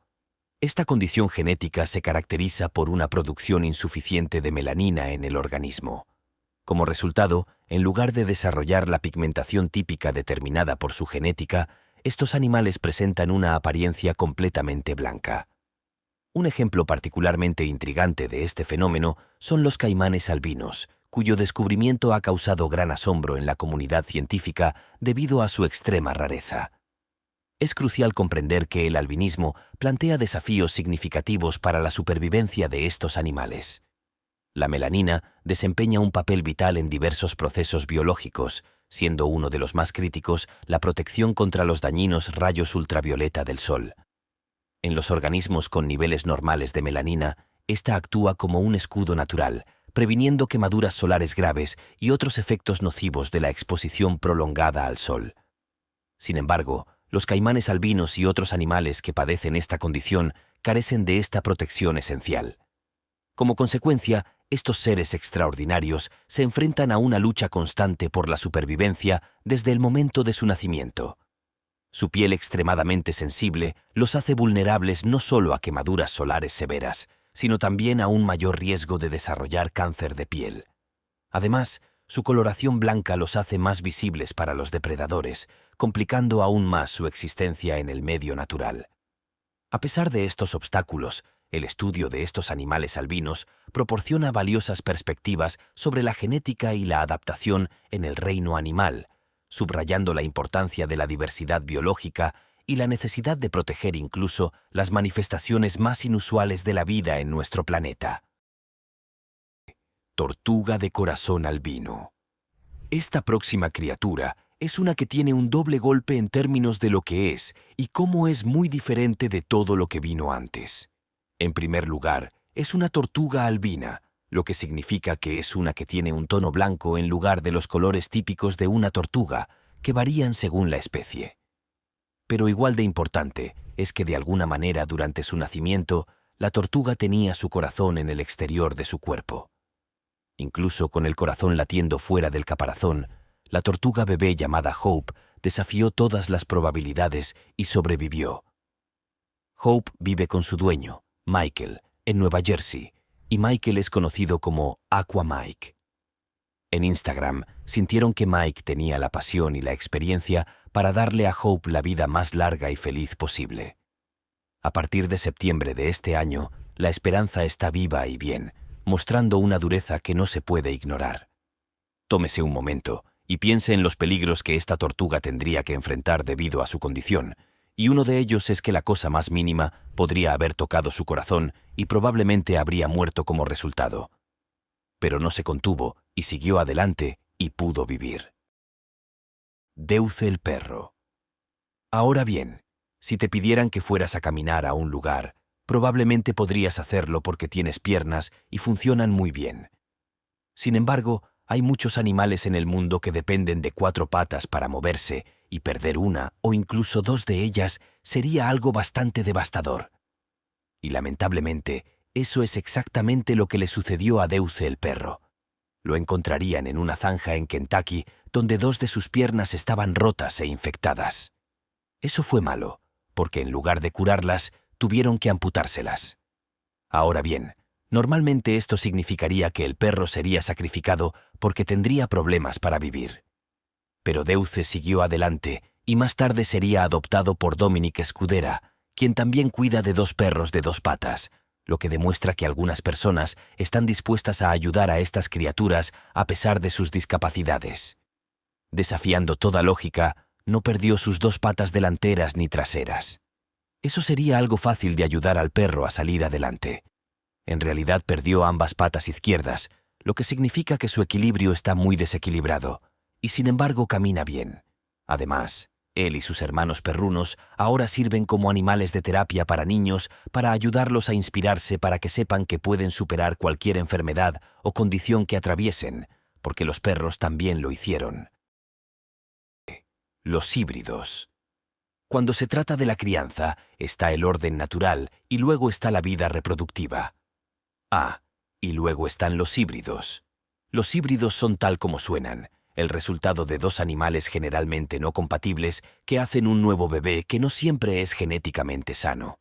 Esta condición genética se caracteriza por una producción insuficiente de melanina en el organismo. Como resultado, en lugar de desarrollar la pigmentación típica determinada por su genética, estos animales presentan una apariencia completamente blanca. Un ejemplo particularmente intrigante de este fenómeno son los caimanes albinos, cuyo descubrimiento ha causado gran asombro en la comunidad científica debido a su extrema rareza. Es crucial comprender que el albinismo plantea desafíos significativos para la supervivencia de estos animales. La melanina desempeña un papel vital en diversos procesos biológicos, siendo uno de los más críticos la protección contra los dañinos rayos ultravioleta del sol. En los organismos con niveles normales de melanina, esta actúa como un escudo natural, previniendo quemaduras solares graves y otros efectos nocivos de la exposición prolongada al sol. Sin embargo, los caimanes albinos y otros animales que padecen esta condición carecen de esta protección esencial. Como consecuencia, estos seres extraordinarios se enfrentan a una lucha constante por la supervivencia desde el momento de su nacimiento. Su piel extremadamente sensible los hace vulnerables no solo a quemaduras solares severas, sino también a un mayor riesgo de desarrollar cáncer de piel. Además, su coloración blanca los hace más visibles para los depredadores, complicando aún más su existencia en el medio natural. A pesar de estos obstáculos, el estudio de estos animales albinos proporciona valiosas perspectivas sobre la genética y la adaptación en el reino animal, subrayando la importancia de la diversidad biológica y la necesidad de proteger incluso las manifestaciones más inusuales de la vida en nuestro planeta. Tortuga de corazón albino. Esta próxima criatura es una que tiene un doble golpe en términos de lo que es y cómo es muy diferente de todo lo que vino antes. En primer lugar, es una tortuga albina, lo que significa que es una que tiene un tono blanco en lugar de los colores típicos de una tortuga, que varían según la especie. Pero igual de importante es que de alguna manera durante su nacimiento, la tortuga tenía su corazón en el exterior de su cuerpo. Incluso con el corazón latiendo fuera del caparazón, la tortuga bebé llamada Hope desafió todas las probabilidades y sobrevivió. Hope vive con su dueño, Michael, en Nueva Jersey, y Michael es conocido como Aqua Mike. En Instagram sintieron que Mike tenía la pasión y la experiencia para darle a Hope la vida más larga y feliz posible. A partir de septiembre de este año, la esperanza está viva y bien, mostrando una dureza que no se puede ignorar. Tómese un momento y piense en los peligros que esta tortuga tendría que enfrentar debido a su condición, y uno de ellos es que la cosa más mínima podría haber tocado su corazón y probablemente habría muerto como resultado. Pero no se contuvo y siguió adelante y pudo vivir. Deuce el perro. Ahora bien, si te pidieran que fueras a caminar a un lugar, probablemente podrías hacerlo porque tienes piernas y funcionan muy bien. Sin embargo, hay muchos animales en el mundo que dependen de 4 patas para moverse, y perder una o incluso 2 de ellas sería algo bastante devastador. Y lamentablemente, eso es exactamente lo que le sucedió a Deuce el perro. Lo encontrarían en una zanja en Kentucky, donde 2 de sus piernas estaban rotas e infectadas. Eso fue malo, porque en lugar de curarlas, tuvieron que amputárselas. Ahora bien, normalmente esto significaría que el perro sería sacrificado porque tendría problemas para vivir. Pero Deuce siguió adelante y más tarde sería adoptado por Dominic Scudera, quien también cuida de 2 perros de 2 patas, lo que demuestra que algunas personas están dispuestas a ayudar a estas criaturas a pesar de sus discapacidades. Desafiando toda lógica, no perdió sus 2 patas delanteras ni traseras. Eso sería algo fácil de ayudar al perro a salir adelante. En realidad perdió ambas patas izquierdas, lo que significa que su equilibrio está muy desequilibrado, y sin embargo camina bien. Además, él y sus hermanos perrunos ahora sirven como animales de terapia para niños para ayudarlos a inspirarse para que sepan que pueden superar cualquier enfermedad o condición que atraviesen, porque los perros también lo hicieron. Los híbridos. Cuando se trata de la crianza, está el orden natural y luego está la vida reproductiva. Y luego están los híbridos. Los híbridos son tal como suenan, el resultado de 2 animales generalmente no compatibles que hacen un nuevo bebé que no siempre es genéticamente sano.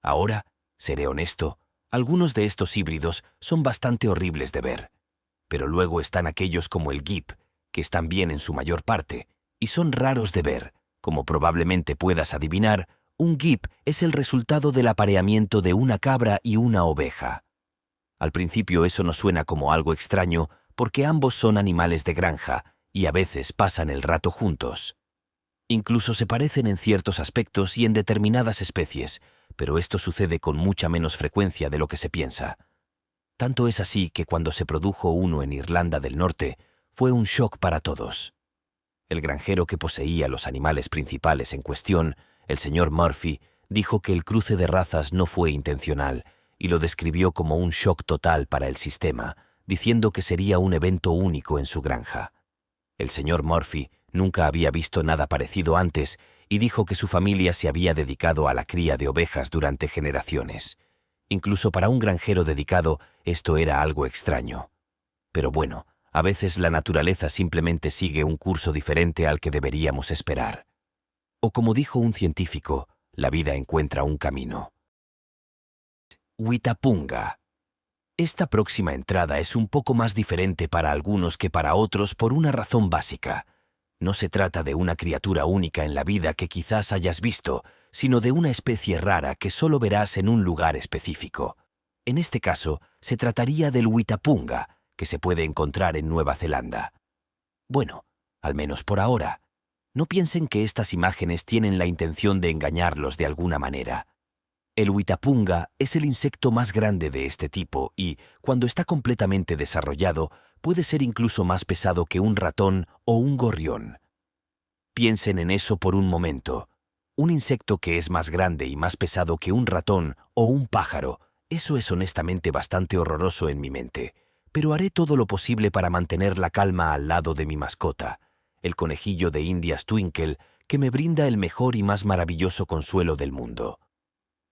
Ahora, seré honesto, algunos de estos híbridos son bastante horribles de ver. Pero luego están aquellos como el Gyp, que están bien en su mayor parte, y son raros de ver, como probablemente puedas adivinar, Un gib es el resultado del apareamiento de una cabra y una oveja. Al principio eso nos suena como algo extraño porque ambos son animales de granja y a veces pasan el rato juntos. Incluso se parecen en ciertos aspectos y en determinadas especies, pero esto sucede con mucha menos frecuencia de lo que se piensa. Tanto es así que cuando se produjo uno en Irlanda del Norte, fue un shock para todos. El granjero que poseía los animales principales en cuestión, el señor Murphy, dijo que el cruce de razas no fue intencional y lo describió como un shock total para el sistema, diciendo que sería un evento único en su granja. El señor Murphy nunca había visto nada parecido antes y dijo que su familia se había dedicado a la cría de ovejas durante generaciones. Incluso para un granjero dedicado, esto era algo extraño. Pero bueno, a veces la naturaleza simplemente sigue un curso diferente al que deberíamos esperar. O como dijo un científico, la vida encuentra un camino. Huitapunga. Esta próxima entrada es un poco más diferente para algunos que para otros por una razón básica. No se trata de una criatura única en la vida que quizás hayas visto, sino de una especie rara que solo verás en un lugar específico. En este caso, se trataría del huitapunga, que se puede encontrar en Nueva Zelanda. Bueno, al menos por ahora. No piensen que estas imágenes tienen la intención de engañarlos de alguna manera. El huitapunga es el insecto más grande de este tipo y, cuando está completamente desarrollado, puede ser incluso más pesado que un ratón o un gorrión. Piensen en eso por un momento. Un insecto que es más grande y más pesado que un ratón o un pájaro, eso es honestamente bastante horroroso en mi mente, pero haré todo lo posible para mantener la calma al lado de mi mascota, el conejillo de Indias Twinkle, que me brinda el mejor y más maravilloso consuelo del mundo.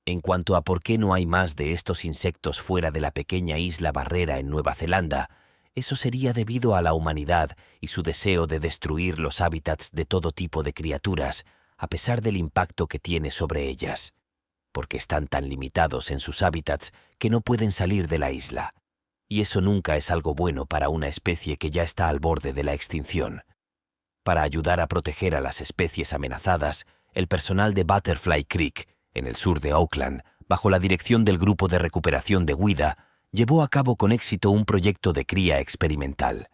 En cuanto a por qué no hay más de estos insectos fuera de la pequeña isla Barrera en Nueva Zelanda, eso sería debido a la humanidad y su deseo de destruir los hábitats de todo tipo de criaturas, a pesar del impacto que tiene sobre ellas, porque están tan limitados en sus hábitats que no pueden salir de la isla. Y eso nunca es algo bueno para una especie que ya está al borde de la extinción. Para ayudar a proteger a las especies amenazadas, el personal de Butterfly Creek, en el sur de Auckland, bajo la dirección del Grupo de Recuperación de Whydah, llevó a cabo con éxito un proyecto de cría experimental.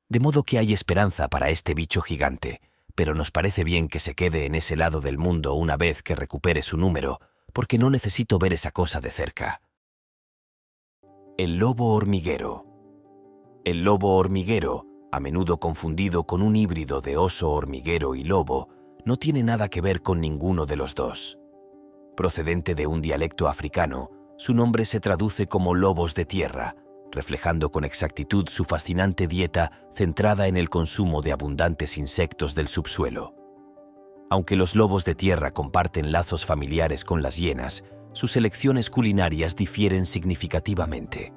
De modo que hay esperanza para este bicho gigante, pero nos parece bien que se quede en ese lado del mundo una vez que recupere su número, porque no necesito ver esa cosa de cerca. El lobo hormiguero. El lobo hormiguero, a menudo confundido con un híbrido de oso hormiguero y lobo, no tiene nada que ver con ninguno de los dos. Procedente de un dialecto africano, su nombre se traduce como lobos de tierra, reflejando con exactitud su fascinante dieta centrada en el consumo de abundantes insectos del subsuelo. Aunque los lobos de tierra comparten lazos familiares con las hienas, sus elecciones culinarias difieren significativamente.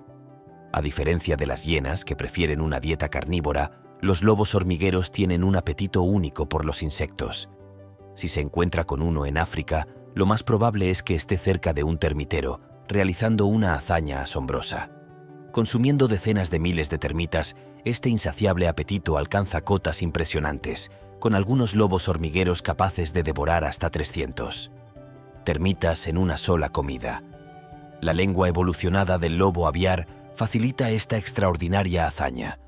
A diferencia de las hienas, que prefieren una dieta carnívora, los lobos hormigueros tienen un apetito único por los insectos. Si se encuentra con uno en África, lo más probable es que esté cerca de un termitero, realizando una hazaña asombrosa. Consumiendo decenas de miles de termitas, este insaciable apetito alcanza cotas impresionantes, con algunos lobos hormigueros capaces de devorar hasta 300 termitas en una sola comida. La lengua evolucionada del lobo aviar facilita esta extraordinaria hazaña.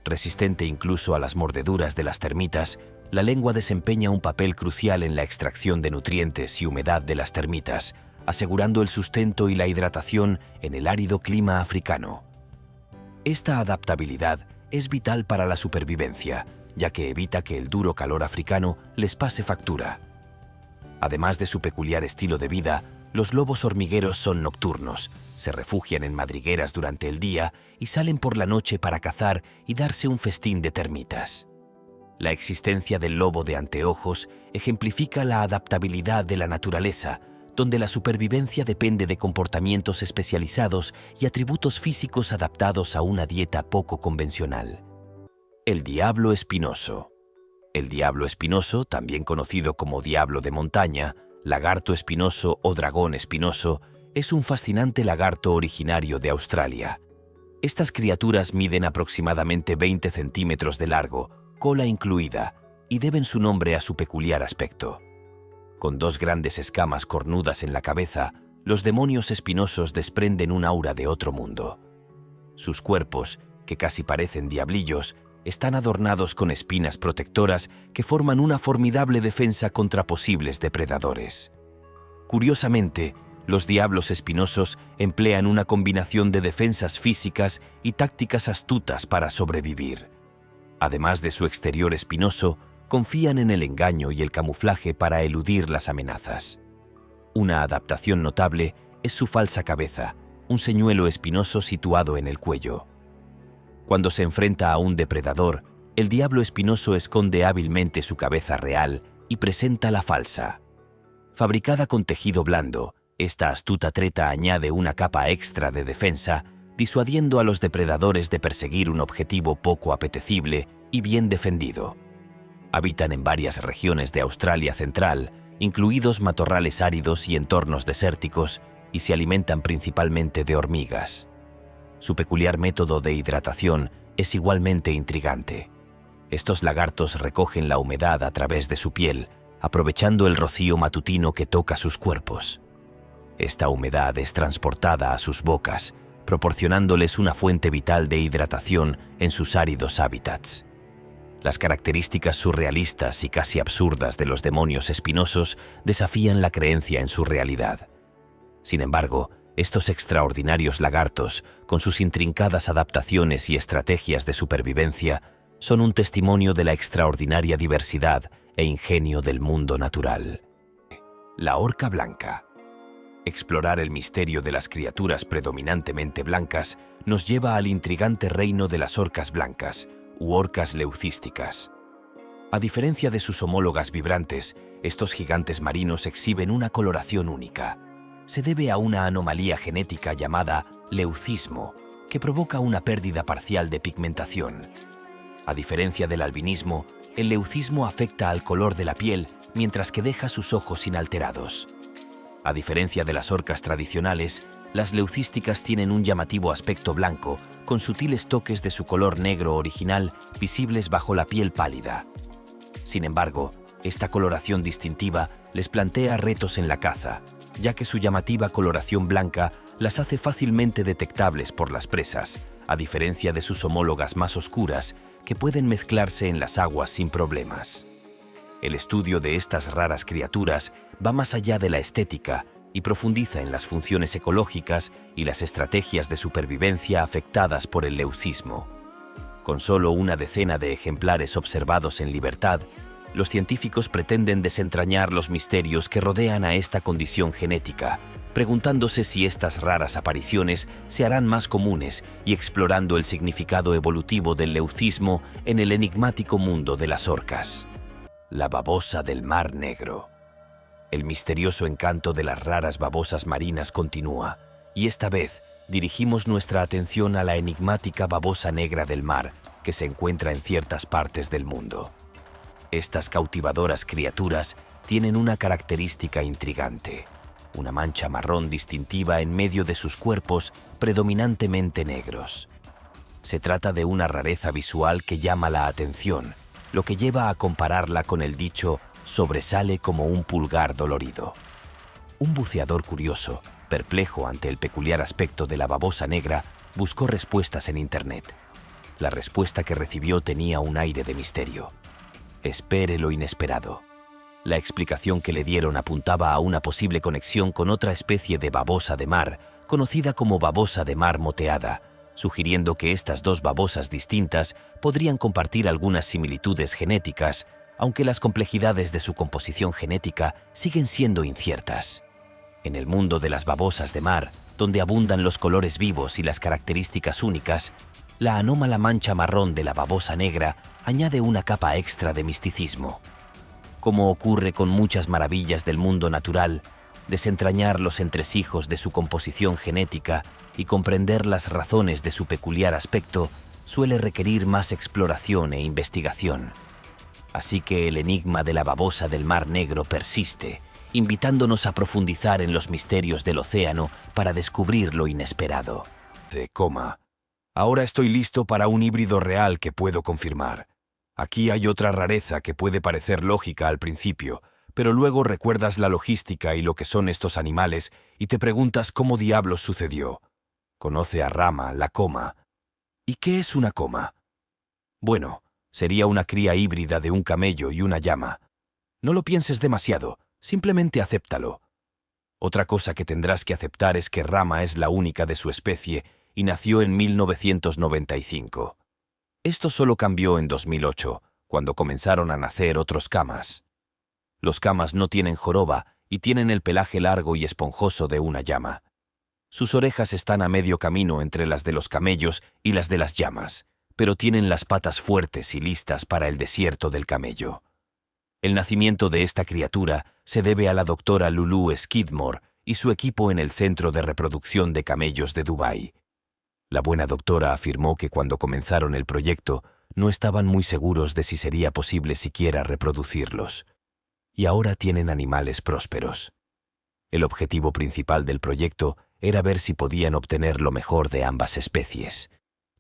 Resistente incluso a las mordeduras de las termitas, la lengua desempeña un papel crucial en la extracción de nutrientes y humedad de las termitas, asegurando el sustento y la hidratación en el árido clima africano. Esta adaptabilidad es vital para la supervivencia, ya que evita que el duro calor africano les pase factura. Además de su peculiar estilo de vida, los lobos hormigueros son nocturnos, se refugian en madrigueras durante el día y salen por la noche para cazar y darse un festín de termitas. La existencia del lobo de anteojos ejemplifica la adaptabilidad de la naturaleza, donde la supervivencia depende de comportamientos especializados y atributos físicos adaptados a una dieta poco convencional. El diablo espinoso. El diablo espinoso, también conocido como diablo de montaña, lagarto espinoso o dragón espinoso, es un fascinante lagarto originario de Australia. Estas criaturas miden aproximadamente 20 centímetros de largo, cola incluida, y deben su nombre a su peculiar aspecto. Con dos grandes escamas cornudas en la cabeza, los demonios espinosos desprenden un aura de otro mundo. Sus cuerpos, que casi parecen diablillos, están adornados con espinas protectoras que forman una formidable defensa contra posibles depredadores. Curiosamente, los diablos espinosos emplean una combinación de defensas físicas y tácticas astutas para sobrevivir. Además de su exterior espinoso, confían en el engaño y el camuflaje para eludir las amenazas. Una adaptación notable es su falsa cabeza, un señuelo espinoso situado en el cuello. Cuando se enfrenta a un depredador, el diablo espinoso esconde hábilmente su cabeza real y presenta la falsa. Fabricada con tejido blando, esta astuta treta añade una capa extra de defensa, disuadiendo a los depredadores de perseguir un objetivo poco apetecible y bien defendido. Habitan en varias regiones de Australia Central, incluidos matorrales áridos y entornos desérticos, y se alimentan principalmente de hormigas. Su peculiar método de hidratación es igualmente intrigante. Estos lagartos recogen la humedad a través de su piel, aprovechando el rocío matutino que toca sus cuerpos. Esta humedad es transportada a sus bocas, proporcionándoles una fuente vital de hidratación en sus áridos hábitats. Las características surrealistas y casi absurdas de los demonios espinosos desafían la creencia en su realidad. Sin embargo, estos extraordinarios lagartos, con sus intrincadas adaptaciones y estrategias de supervivencia, son un testimonio de la extraordinaria diversidad e ingenio del mundo natural. La orca blanca. Explorar el misterio de las criaturas predominantemente blancas nos lleva al intrigante reino de las orcas blancas, u orcas leucísticas. A diferencia de sus homólogas vibrantes, estos gigantes marinos exhiben una coloración única. Se debe a una anomalía genética llamada leucismo, que provoca una pérdida parcial de pigmentación. A diferencia del albinismo, el leucismo afecta al color de la piel, mientras que deja sus ojos inalterados. A diferencia de las orcas tradicionales, las leucísticas tienen un llamativo aspecto blanco, con sutiles toques de su color negro original visibles bajo la piel pálida. Sin embargo, esta coloración distintiva les plantea retos en la caza, ya que su llamativa coloración blanca las hace fácilmente detectables por las presas, a diferencia de sus homólogas más oscuras, que pueden mezclarse en las aguas sin problemas. El estudio de estas raras criaturas va más allá de la estética y profundiza en las funciones ecológicas y las estrategias de supervivencia afectadas por el leucismo. Con solo una decena de ejemplares observados en libertad, los científicos pretenden desentrañar los misterios que rodean a esta condición genética, preguntándose si estas raras apariciones se harán más comunes y explorando el significado evolutivo del leucismo en el enigmático mundo de las orcas. La babosa del Mar Negro. El misterioso encanto de las raras babosas marinas continúa, y esta vez dirigimos nuestra atención a la enigmática babosa negra del mar que se encuentra en ciertas partes del mundo. Estas cautivadoras criaturas tienen una característica intrigante, una mancha marrón distintiva en medio de sus cuerpos predominantemente negros. Se trata de una rareza visual que llama la atención, lo que lleva a compararla con el dicho «sobresale como un pulgar dolorido». Un buceador curioso, perplejo ante el peculiar aspecto de la babosa negra, buscó respuestas en Internet. La respuesta que recibió tenía un aire de misterio. Espere lo inesperado. La explicación que le dieron apuntaba a una posible conexión con otra especie de babosa de mar, conocida como babosa de mar moteada, sugiriendo que estas dos babosas distintas podrían compartir algunas similitudes genéticas, aunque las complejidades de su composición genética siguen siendo inciertas. En el mundo de las babosas de mar, donde abundan los colores vivos y las características únicas, la anómala mancha marrón de la babosa negra añade una capa extra de misticismo. Como ocurre con muchas maravillas del mundo natural, desentrañar los entresijos de su composición genética y comprender las razones de su peculiar aspecto suele requerir más exploración e investigación. Así que el enigma de la babosa del Mar Negro persiste, invitándonos a profundizar en los misterios del océano para descubrir lo inesperado. Ahora estoy listo para un híbrido real que puedo confirmar. Aquí hay otra rareza que puede parecer lógica al principio, pero luego recuerdas la logística y lo que son estos animales y te preguntas cómo diablos sucedió. Conoce a Rama, la coma. ¿Y qué es una coma? Bueno, sería una cría híbrida de un camello y una llama. No lo pienses demasiado, simplemente acéptalo. Otra cosa que tendrás que aceptar es que Rama es la única de su especie y nació en 1995. Esto solo cambió en 2008, cuando comenzaron a nacer otros camas. Los camas no tienen joroba y tienen el pelaje largo y esponjoso de una llama. Sus orejas están a medio camino entre las de los camellos y las de las llamas, pero tienen las patas fuertes y listas para el desierto del camello. El nacimiento de esta criatura se debe a la doctora Lulu Skidmore y su equipo en el Centro de Reproducción de Camellos de Dubái. La buena doctora afirmó que cuando comenzaron el proyecto no estaban muy seguros de si sería posible siquiera reproducirlos. Y ahora tienen animales prósperos. El objetivo principal del proyecto era ver si podían obtener lo mejor de ambas especies.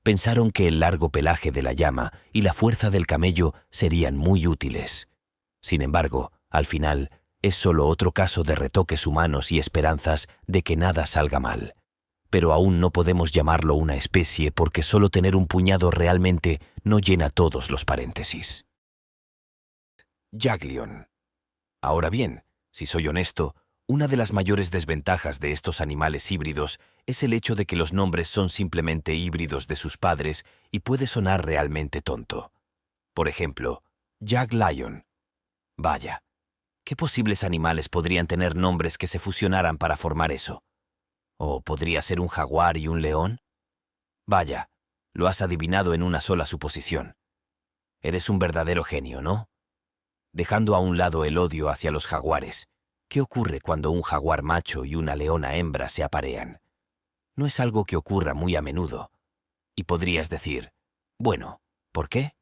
Pensaron que el largo pelaje de la llama y la fuerza del camello serían muy útiles. Sin embargo, al final, es solo otro caso de retoques humanos y esperanzas de que nada salga mal. Pero aún no podemos llamarlo una especie porque solo tener un puñado realmente no llena todos los paréntesis. Jaglion. Ahora bien, si soy honesto, una de las mayores desventajas de estos animales híbridos es el hecho de que los nombres son simplemente híbridos de sus padres y puede sonar realmente tonto. Por ejemplo, Jaglion. Vaya, ¿qué posibles animales podrían tener nombres que se fusionaran para formar eso? ¿O podría ser un jaguar y un león? Vaya, lo has adivinado en una sola suposición. Eres un verdadero genio, ¿no? Dejando a un lado el odio hacia los jaguares, ¿qué ocurre cuando un jaguar macho y una leona hembra se aparean? No es algo que ocurra muy a menudo. Y podrías decir, bueno, ¿por qué?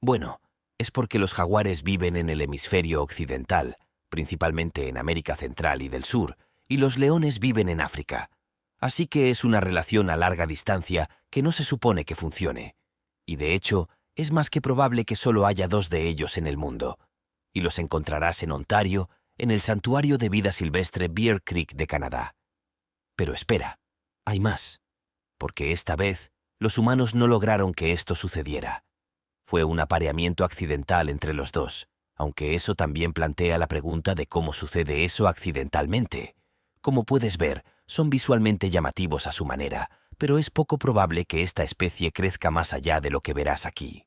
Bueno, es porque los jaguares viven en el hemisferio occidental, principalmente en América Central y del Sur, y los leones viven en África. Así que es una relación a larga distancia que no se supone que funcione. Y de hecho, es más que probable que solo haya 2 de ellos en el mundo. Y los encontrarás en Ontario, en el Santuario de Vida Silvestre Bear Creek de Canadá. Pero espera, hay más. Porque esta vez, los humanos no lograron que esto sucediera. Fue un apareamiento accidental entre los dos, aunque eso también plantea la pregunta de cómo sucede eso accidentalmente. Como puedes ver, son visualmente llamativos a su manera, pero es poco probable que esta especie crezca más allá de lo que verás aquí.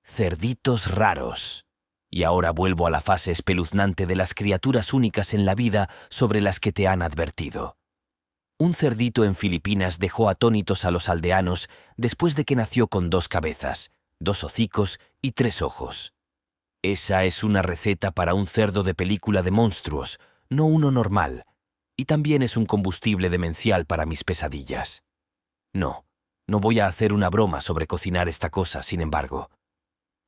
Cerditos raros. Y ahora vuelvo a la fase espeluznante de las criaturas únicas en la vida sobre las que te han advertido. Un cerdito en Filipinas dejó atónitos a los aldeanos después de que nació con 2 cabezas, 2 hocicos y 3 ojos. Esa es una receta para un cerdo de película de monstruos, no uno normal, y también es un combustible demencial para mis pesadillas. No voy a hacer una broma sobre cocinar esta cosa, sin embargo.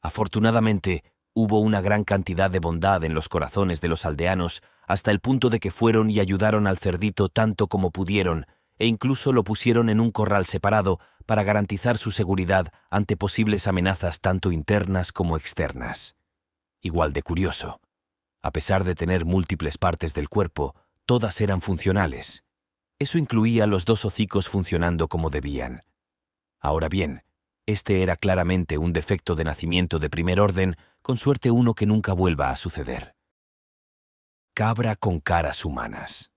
Afortunadamente, hubo una gran cantidad de bondad en los corazones de los aldeanos hasta el punto de que fueron y ayudaron al cerdito tanto como pudieron e incluso lo pusieron en un corral separado para garantizar su seguridad ante posibles amenazas tanto internas como externas. Igual de curioso. A pesar de tener múltiples partes del cuerpo, todas eran funcionales. Eso incluía los 2 hocicos funcionando como debían. Ahora bien, este era claramente un defecto de nacimiento de primer orden, con suerte uno que nunca vuelva a suceder. Cabra con caras humanas.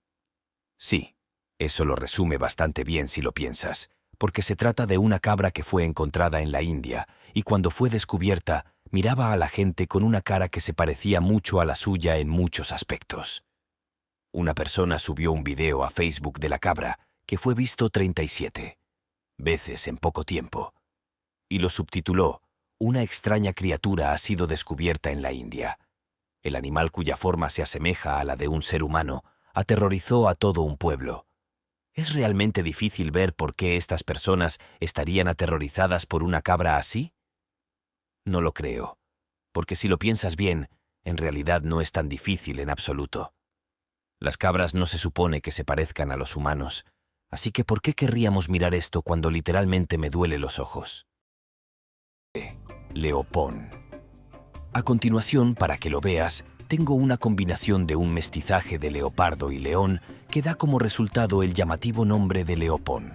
Sí, eso lo resume bastante bien si lo piensas, porque se trata de una cabra que fue encontrada en la India y cuando fue descubierta, miraba a la gente con una cara que se parecía mucho a la suya en muchos aspectos. Una persona subió un video a Facebook de la cabra, que fue visto 37 veces en poco tiempo, y lo subtituló: Una extraña criatura ha sido descubierta en la India. El animal cuya forma se asemeja a la de un ser humano aterrorizó a todo un pueblo. ¿Es realmente difícil ver por qué estas personas estarían aterrorizadas por una cabra así? No lo creo, porque si lo piensas bien, en realidad no es tan difícil en absoluto. Las cabras no se supone que se parezcan a los humanos, así que ¿por qué querríamos mirar esto cuando literalmente me duele los ojos? Leopón. A continuación, para que lo veas, tengo una combinación de un mestizaje de leopardo y león que da como resultado el llamativo nombre de leopón.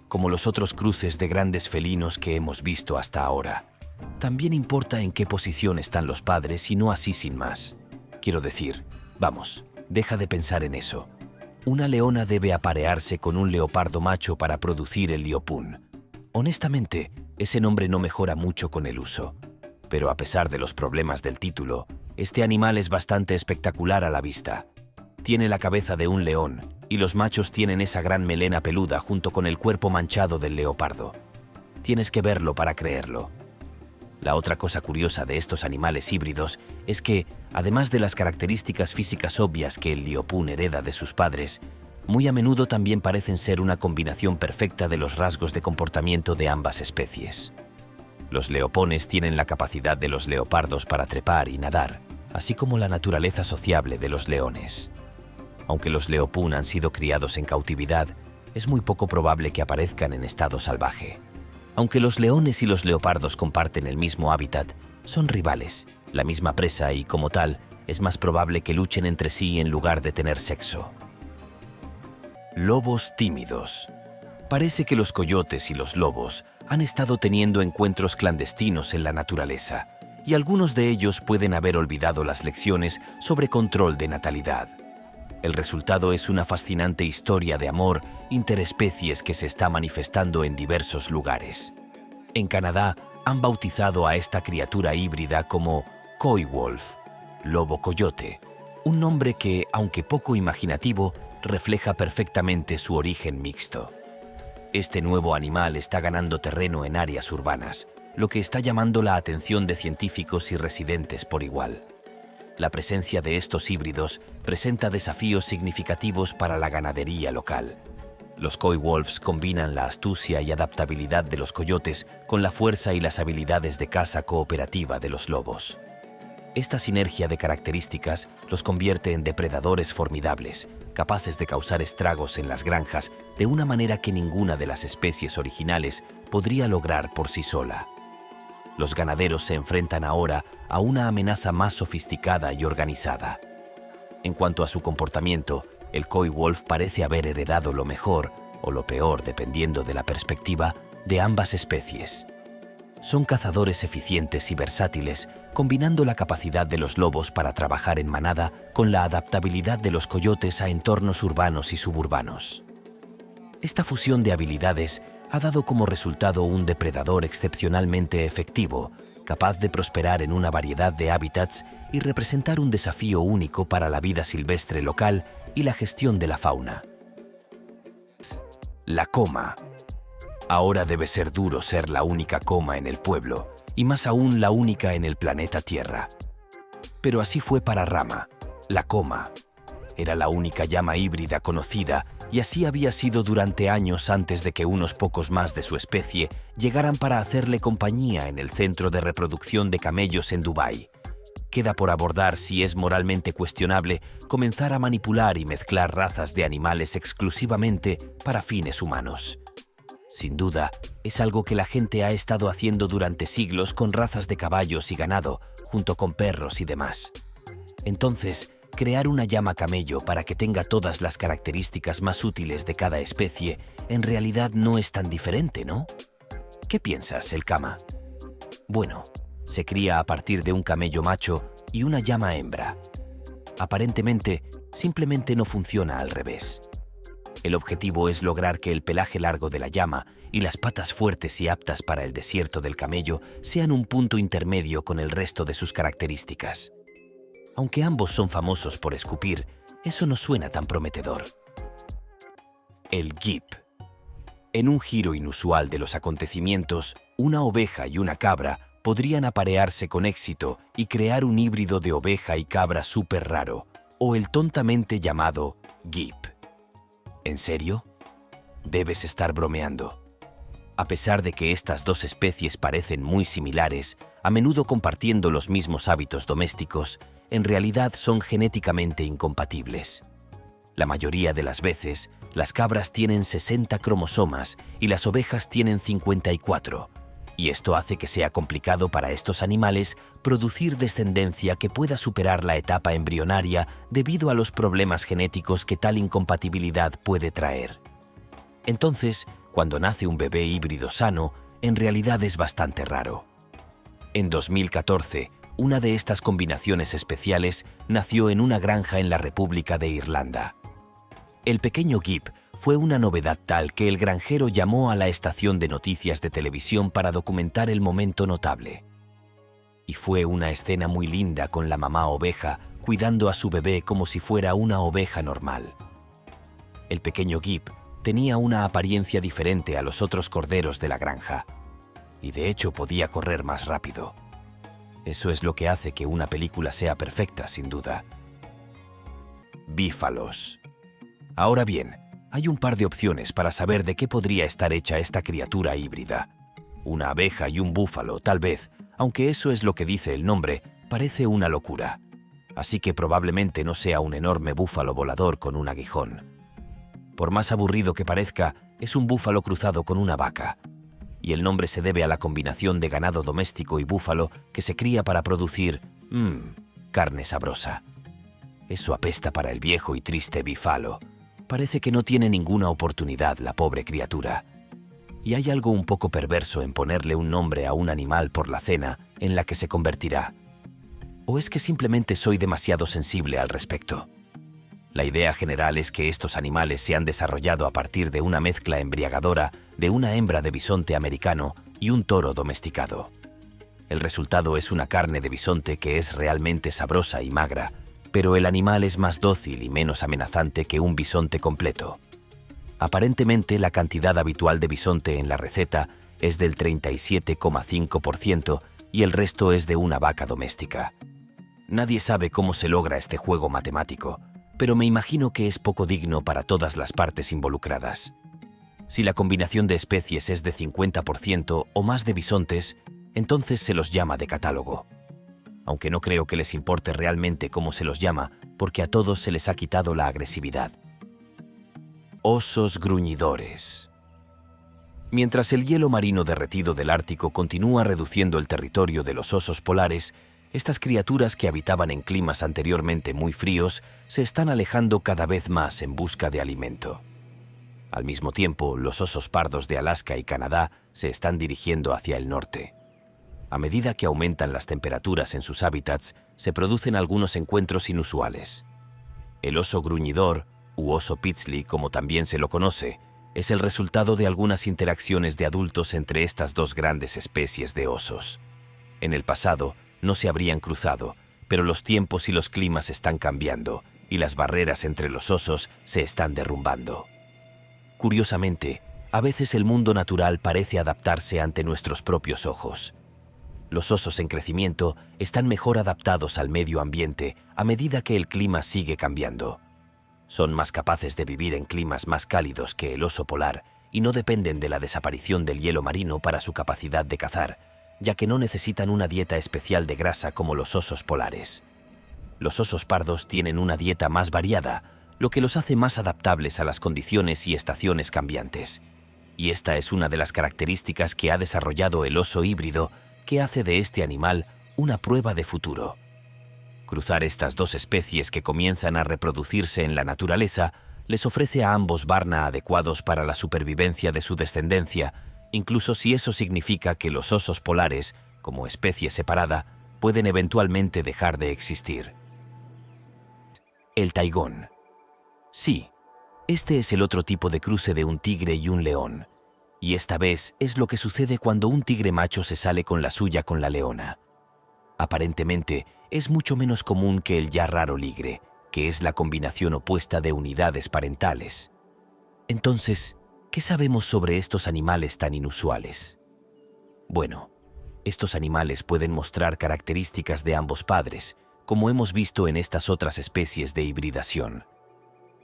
Como los otros cruces de grandes felinos que hemos visto hasta ahora. También importa en qué posición están los padres y no así sin más. Quiero decir, vamos, deja de pensar en eso. Una leona debe aparearse con un leopardo macho para producir el liopún. Honestamente, ese nombre no mejora mucho con el uso. Pero a pesar de los problemas del título, este animal es bastante espectacular a la vista. Tiene la cabeza de un león y los machos tienen esa gran melena peluda junto con el cuerpo manchado del leopardo. Tienes que verlo para creerlo. La otra cosa curiosa de estos animales híbridos es que, además de las características físicas obvias que el liopún hereda de sus padres, muy a menudo también parecen ser una combinación perfecta de los rasgos de comportamiento de ambas especies. Los leopones tienen la capacidad de los leopardos para trepar y nadar, así como la naturaleza sociable de los leones. Aunque los leopún han sido criados en cautividad, es muy poco probable que aparezcan en estado salvaje. Aunque los leones y los leopardos comparten el mismo hábitat, son rivales, la misma presa y, como tal, es más probable que luchen entre sí en lugar de tener sexo. Lobos tímidos. Parece que los coyotes y los lobos han estado teniendo encuentros clandestinos en la naturaleza, y algunos de ellos pueden haber olvidado las lecciones sobre control de natalidad. El resultado es una fascinante historia de amor interespecies que se está manifestando en diversos lugares. En Canadá han bautizado a esta criatura híbrida como coy wolf, lobo coyote, un nombre que, aunque poco imaginativo, refleja perfectamente su origen mixto. Este nuevo animal está ganando terreno en áreas urbanas, lo que está llamando la atención de científicos y residentes por igual. La presencia de estos híbridos presenta desafíos significativos para la ganadería local. Los coy wolves combinan la astucia y adaptabilidad de los coyotes con la fuerza y las habilidades de caza cooperativa de los lobos. Esta sinergia de características los convierte en depredadores formidables, capaces de causar estragos en las granjas de una manera que ninguna de las especies originales podría lograr por sí sola. Los ganaderos se enfrentan ahora a una amenaza más sofisticada y organizada. En cuanto a su comportamiento, el coy wolf parece haber heredado lo mejor, o lo peor dependiendo de la perspectiva, de ambas especies. Son cazadores eficientes y versátiles, combinando la capacidad de los lobos para trabajar en manada con la adaptabilidad de los coyotes a entornos urbanos y suburbanos. Esta fusión de habilidades ha dado como resultado un depredador excepcionalmente efectivo, capaz de prosperar en una variedad de hábitats y representar un desafío único para la vida silvestre local y la gestión de la fauna. La coma. Ahora debe ser duro ser la única coma en el pueblo, y más aún la única en el planeta Tierra. Pero así fue para Rama, la coma. Era la única llama híbrida conocida, y así había sido durante años antes de que unos pocos más de su especie llegaran para hacerle compañía en el centro de reproducción de camellos en Dubái. Queda por abordar si es moralmente cuestionable comenzar a manipular y mezclar razas de animales exclusivamente para fines humanos. Sin duda, es algo que la gente ha estado haciendo durante siglos con razas de caballos y ganado, junto con perros y demás. Entonces, crear una llama camello para que tenga todas las características más útiles de cada especie en realidad no es tan diferente, ¿no? ¿Qué piensas, el Kama? Bueno, se cría a partir de un camello macho y una llama hembra. Aparentemente, simplemente no funciona al revés. El objetivo es lograr que el pelaje largo de la llama y las patas fuertes y aptas para el desierto del camello sean un punto intermedio con el resto de sus características. Aunque ambos son famosos por escupir, eso no suena tan prometedor. El Gip. En un giro inusual de los acontecimientos, una oveja y una cabra podrían aparearse con éxito y crear un híbrido de oveja y cabra súper raro, o el tontamente llamado Gip. ¿En serio? Debes estar bromeando. A pesar de que estas dos especies parecen muy similares, a menudo compartiendo los mismos hábitos domésticos, en realidad son genéticamente incompatibles. La mayoría de las veces, las cabras tienen 60 cromosomas y las ovejas tienen 54, y esto hace que sea complicado para estos animales producir descendencia que pueda superar la etapa embrionaria debido a los problemas genéticos que tal incompatibilidad puede traer. Entonces, cuando nace un bebé híbrido sano, en realidad es bastante raro. En 2014, una de estas combinaciones especiales nació en una granja en la República de Irlanda. El pequeño Gib fue una novedad tal que el granjero llamó a la estación de noticias de televisión para documentar el momento notable. Y fue una escena muy linda con la mamá oveja cuidando a su bebé como si fuera una oveja normal. El pequeño Gib tenía una apariencia diferente a los otros corderos de la granja, y de hecho podía correr más rápido. Eso es lo que hace que una película sea perfecta, sin duda. Bífalos. Ahora bien, hay un par de opciones para saber de qué podría estar hecha esta criatura híbrida. Una abeja y un búfalo, tal vez, aunque eso es lo que dice el nombre, parece una locura. Así que probablemente no sea un enorme búfalo volador con un aguijón. Por más aburrido que parezca, es un búfalo cruzado con una vaca. Y el nombre se debe a la combinación de ganado doméstico y búfalo que se cría para producir, carne sabrosa. Eso apesta para el viejo y triste bífalo. Parece que no tiene ninguna oportunidad la pobre criatura. Y hay algo un poco perverso en ponerle un nombre a un animal por la cena en la que se convertirá. ¿O es que simplemente soy demasiado sensible al respecto? La idea general es que estos animales se han desarrollado a partir de una mezcla embriagadora de una hembra de bisonte americano y un toro domesticado. El resultado es una carne de bisonte que es realmente sabrosa y magra, pero el animal es más dócil y menos amenazante que un bisonte completo. Aparentemente, la cantidad habitual de bisonte en la receta es del 37,5% y el resto es de una vaca doméstica. Nadie sabe cómo se logra este juego matemático, pero me imagino que es poco digno para todas las partes involucradas. Si la combinación de especies es de 50% o más de bisontes, entonces se los llama de catálogo. Aunque no creo que les importe realmente cómo se los llama, porque a todos se les ha quitado la agresividad. Osos gruñidores. Mientras el hielo marino derretido del Ártico continúa reduciendo el territorio de los osos polares, estas criaturas que habitaban en climas anteriormente muy fríos se están alejando cada vez más en busca de alimento. Al mismo tiempo, los osos pardos de Alaska y Canadá se están dirigiendo hacia el norte. A medida que aumentan las temperaturas en sus hábitats, se producen algunos encuentros inusuales. El oso gruñidor, u oso píxili como también se lo conoce, es el resultado de algunas interacciones de adultos entre estas dos grandes especies de osos. En el pasado, no se habrían cruzado, pero los tiempos y los climas están cambiando, y las barreras entre los osos se están derrumbando. Curiosamente, a veces el mundo natural parece adaptarse ante nuestros propios ojos. Los osos en crecimiento están mejor adaptados al medio ambiente a medida que el clima sigue cambiando. Son más capaces de vivir en climas más cálidos que el oso polar y no dependen de la desaparición del hielo marino para su capacidad de cazar, ya que no necesitan una dieta especial de grasa como los osos polares. Los osos pardos tienen una dieta más variada, lo que los hace más adaptables a las condiciones y estaciones cambiantes. Y esta es una de las características que ha desarrollado el oso híbrido, que hace de este animal una prueba de futuro. Cruzar estas dos especies que comienzan a reproducirse en la naturaleza les ofrece a ambos Varna adecuados para la supervivencia de su descendencia, incluso si eso significa que los osos polares, como especie separada, pueden eventualmente dejar de existir. El taigón. Sí, este es el otro tipo de cruce de un tigre y un león. Y esta vez es lo que sucede cuando un tigre macho se sale con la suya con la leona. Aparentemente, es mucho menos común que el ya raro ligre, que es la combinación opuesta de unidades parentales. Entonces, ¿qué sabemos sobre estos animales tan inusuales? Bueno, estos animales pueden mostrar características de ambos padres, como hemos visto en estas otras especies de hibridación.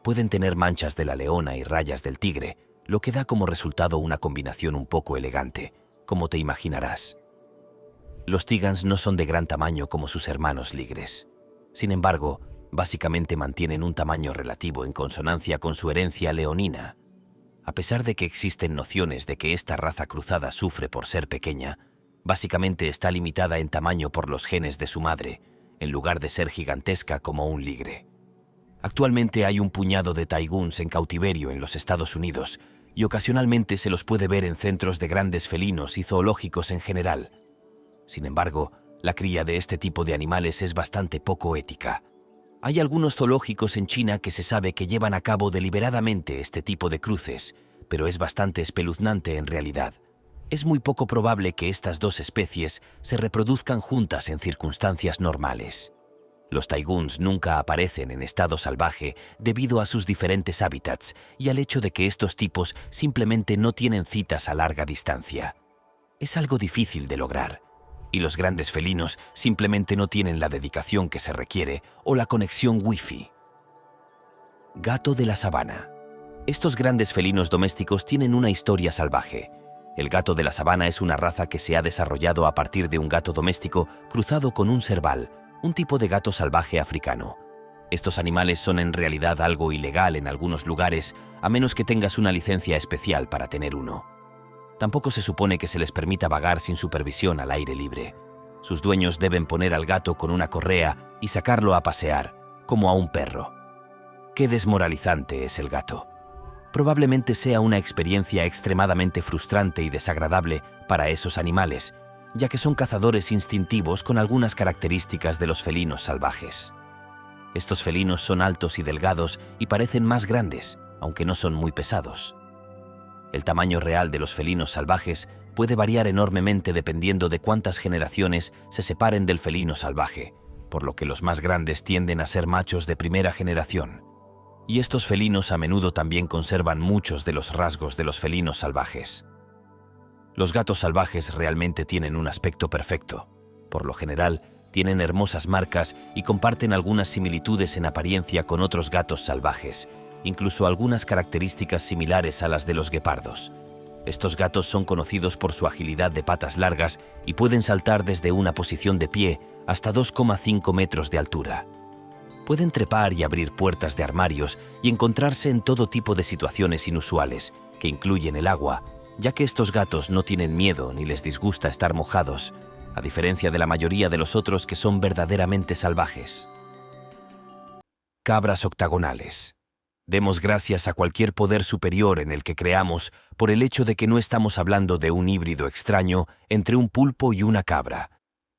Pueden tener manchas de la leona y rayas del tigre, lo que da como resultado una combinación un poco elegante, como te imaginarás. Los tigans no son de gran tamaño como sus hermanos ligres. Sin embargo, básicamente mantienen un tamaño relativo en consonancia con su herencia leonina. A pesar de que existen nociones de que esta raza cruzada sufre por ser pequeña, básicamente está limitada en tamaño por los genes de su madre, en lugar de ser gigantesca como un ligre. Actualmente hay un puñado de taiguns en cautiverio en los Estados Unidos y ocasionalmente se los puede ver en centros de grandes felinos y zoológicos en general. Sin embargo, la cría de este tipo de animales es bastante poco ética. Hay algunos zoológicos en China que se sabe que llevan a cabo deliberadamente este tipo de cruces, pero es bastante espeluznante en realidad. Es muy poco probable que estas dos especies se reproduzcan juntas en circunstancias normales. Los taiguns nunca aparecen en estado salvaje debido a sus diferentes hábitats y al hecho de que estos tipos simplemente no tienen citas a larga distancia. Es algo difícil de lograr, y los grandes felinos simplemente no tienen la dedicación que se requiere o la conexión Wi-Fi. Gato de la sabana. Estos grandes felinos domésticos tienen una historia salvaje. El gato de la sabana es una raza que se ha desarrollado a partir de un gato doméstico cruzado con un serval, un tipo de gato salvaje africano. Estos animales son en realidad algo ilegal en algunos lugares, a menos que tengas una licencia especial para tener uno. Tampoco se supone que se les permita vagar sin supervisión al aire libre. Sus dueños deben poner al gato con una correa y sacarlo a pasear, como a un perro. Qué desmoralizante es el gato. Probablemente sea una experiencia extremadamente frustrante y desagradable para esos animales, ya que son cazadores instintivos con algunas características de los felinos salvajes. Estos felinos son altos y delgados y parecen más grandes, aunque no son muy pesados. El tamaño real de los felinos salvajes puede variar enormemente dependiendo de cuántas generaciones se separen del felino salvaje, por lo que los más grandes tienden a ser machos de primera generación. Y estos felinos a menudo también conservan muchos de los rasgos de los felinos salvajes. Los gatos salvajes realmente tienen un aspecto perfecto. Por lo general, tienen hermosas marcas y comparten algunas similitudes en apariencia con otros gatos salvajes, incluso algunas características similares a las de los guepardos. Estos gatos son conocidos por su agilidad de patas largas y pueden saltar desde una posición de pie hasta 2,5 metros de altura. Pueden trepar y abrir puertas de armarios y encontrarse en todo tipo de situaciones inusuales, que incluyen el agua, ya que estos gatos no tienen miedo ni les disgusta estar mojados, a diferencia de la mayoría de los otros que son verdaderamente salvajes. Cabras octagonales. Demos gracias a cualquier poder superior en el que creamos por el hecho de que no estamos hablando de un híbrido extraño entre un pulpo y una cabra.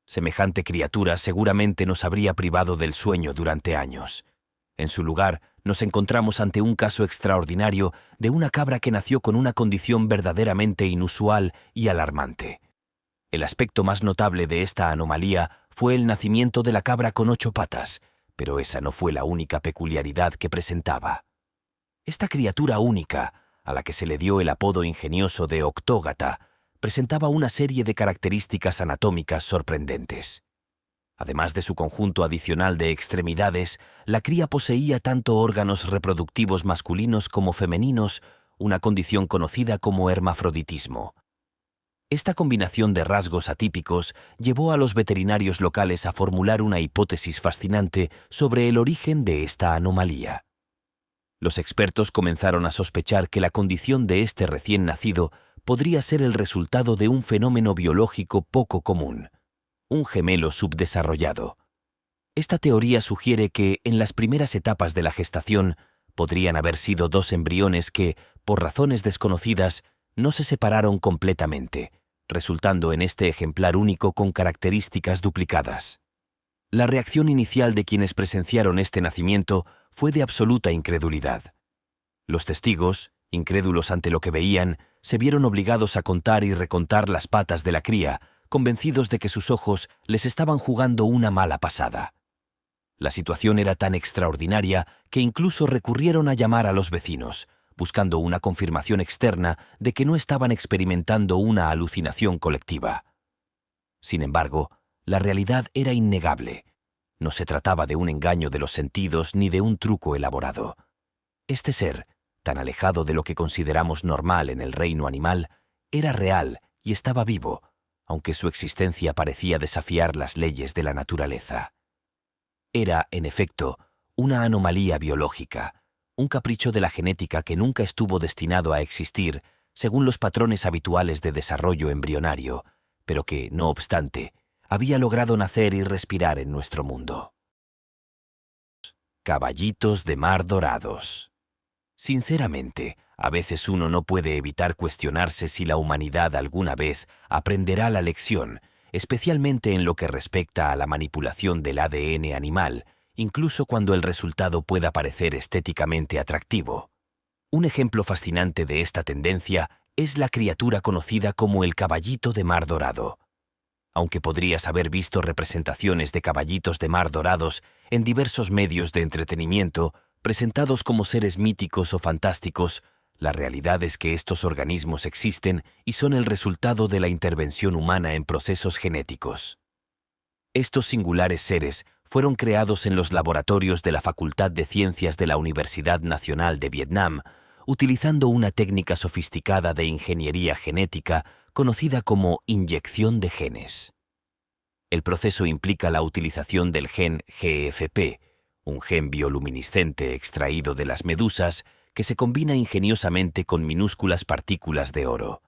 Semejante criatura seguramente nos habría privado del sueño durante años. En su lugar, nos encontramos ante un caso extraordinario de una cabra que nació con una condición verdaderamente inusual y alarmante. El aspecto más notable de esta anomalía fue el nacimiento de la cabra con 8 patas, pero esa no fue la única peculiaridad que presentaba. Esta criatura única, a la que se le dio el apodo ingenioso de octógata, presentaba una serie de características anatómicas sorprendentes. Además de su conjunto adicional de extremidades, la cría poseía tanto órganos reproductivos masculinos como femeninos, una condición conocida como hermafroditismo. Esta combinación de rasgos atípicos llevó a los veterinarios locales a formular una hipótesis fascinante sobre el origen de esta anomalía. Los expertos comenzaron a sospechar que la condición de este recién nacido podría ser el resultado de un fenómeno biológico poco común, un gemelo subdesarrollado. Esta teoría sugiere que, en las primeras etapas de la gestación, podrían haber sido 2 embriones que, por razones desconocidas, no se separaron completamente, resultando en este ejemplar único con características duplicadas. La reacción inicial de quienes presenciaron este nacimiento fue de absoluta incredulidad. Los testigos, incrédulos ante lo que veían, se vieron obligados a contar y recontar las patas de la cría, convencidos de que sus ojos les estaban jugando una mala pasada. La situación era tan extraordinaria que incluso recurrieron a llamar a los vecinos, buscando una confirmación externa de que no estaban experimentando una alucinación colectiva. Sin embargo, la realidad era innegable. No se trataba de un engaño de los sentidos ni de un truco elaborado. Este ser, tan alejado de lo que consideramos normal en el reino animal, era real y estaba vivo, aunque su existencia parecía desafiar las leyes de la naturaleza. Era, en efecto, una anomalía biológica, un capricho de la genética que nunca estuvo destinado a existir según los patrones habituales de desarrollo embrionario, pero que, no obstante, había logrado nacer y respirar en nuestro mundo. Caballitos de mar dorados. Sinceramente, a veces uno no puede evitar cuestionarse si la humanidad alguna vez aprenderá la lección, especialmente en lo que respecta a la manipulación del ADN animal, incluso cuando el resultado pueda parecer estéticamente atractivo. Un ejemplo fascinante de esta tendencia es la criatura conocida como el caballito de mar dorado. Aunque podrías haber visto representaciones de caballitos de mar dorados en diversos medios de entretenimiento, presentados como seres míticos o fantásticos, la realidad es que estos organismos existen y son el resultado de la intervención humana en procesos genéticos. Estos singulares seres fueron creados en los laboratorios de la Facultad de Ciencias de la Universidad Nacional de Vietnam, utilizando una técnica sofisticada de ingeniería genética conocida como inyección de genes. El proceso implica la utilización del gen GFP, un gen bioluminiscente extraído de las medusas que se combina ingeniosamente con minúsculas partículas de oro.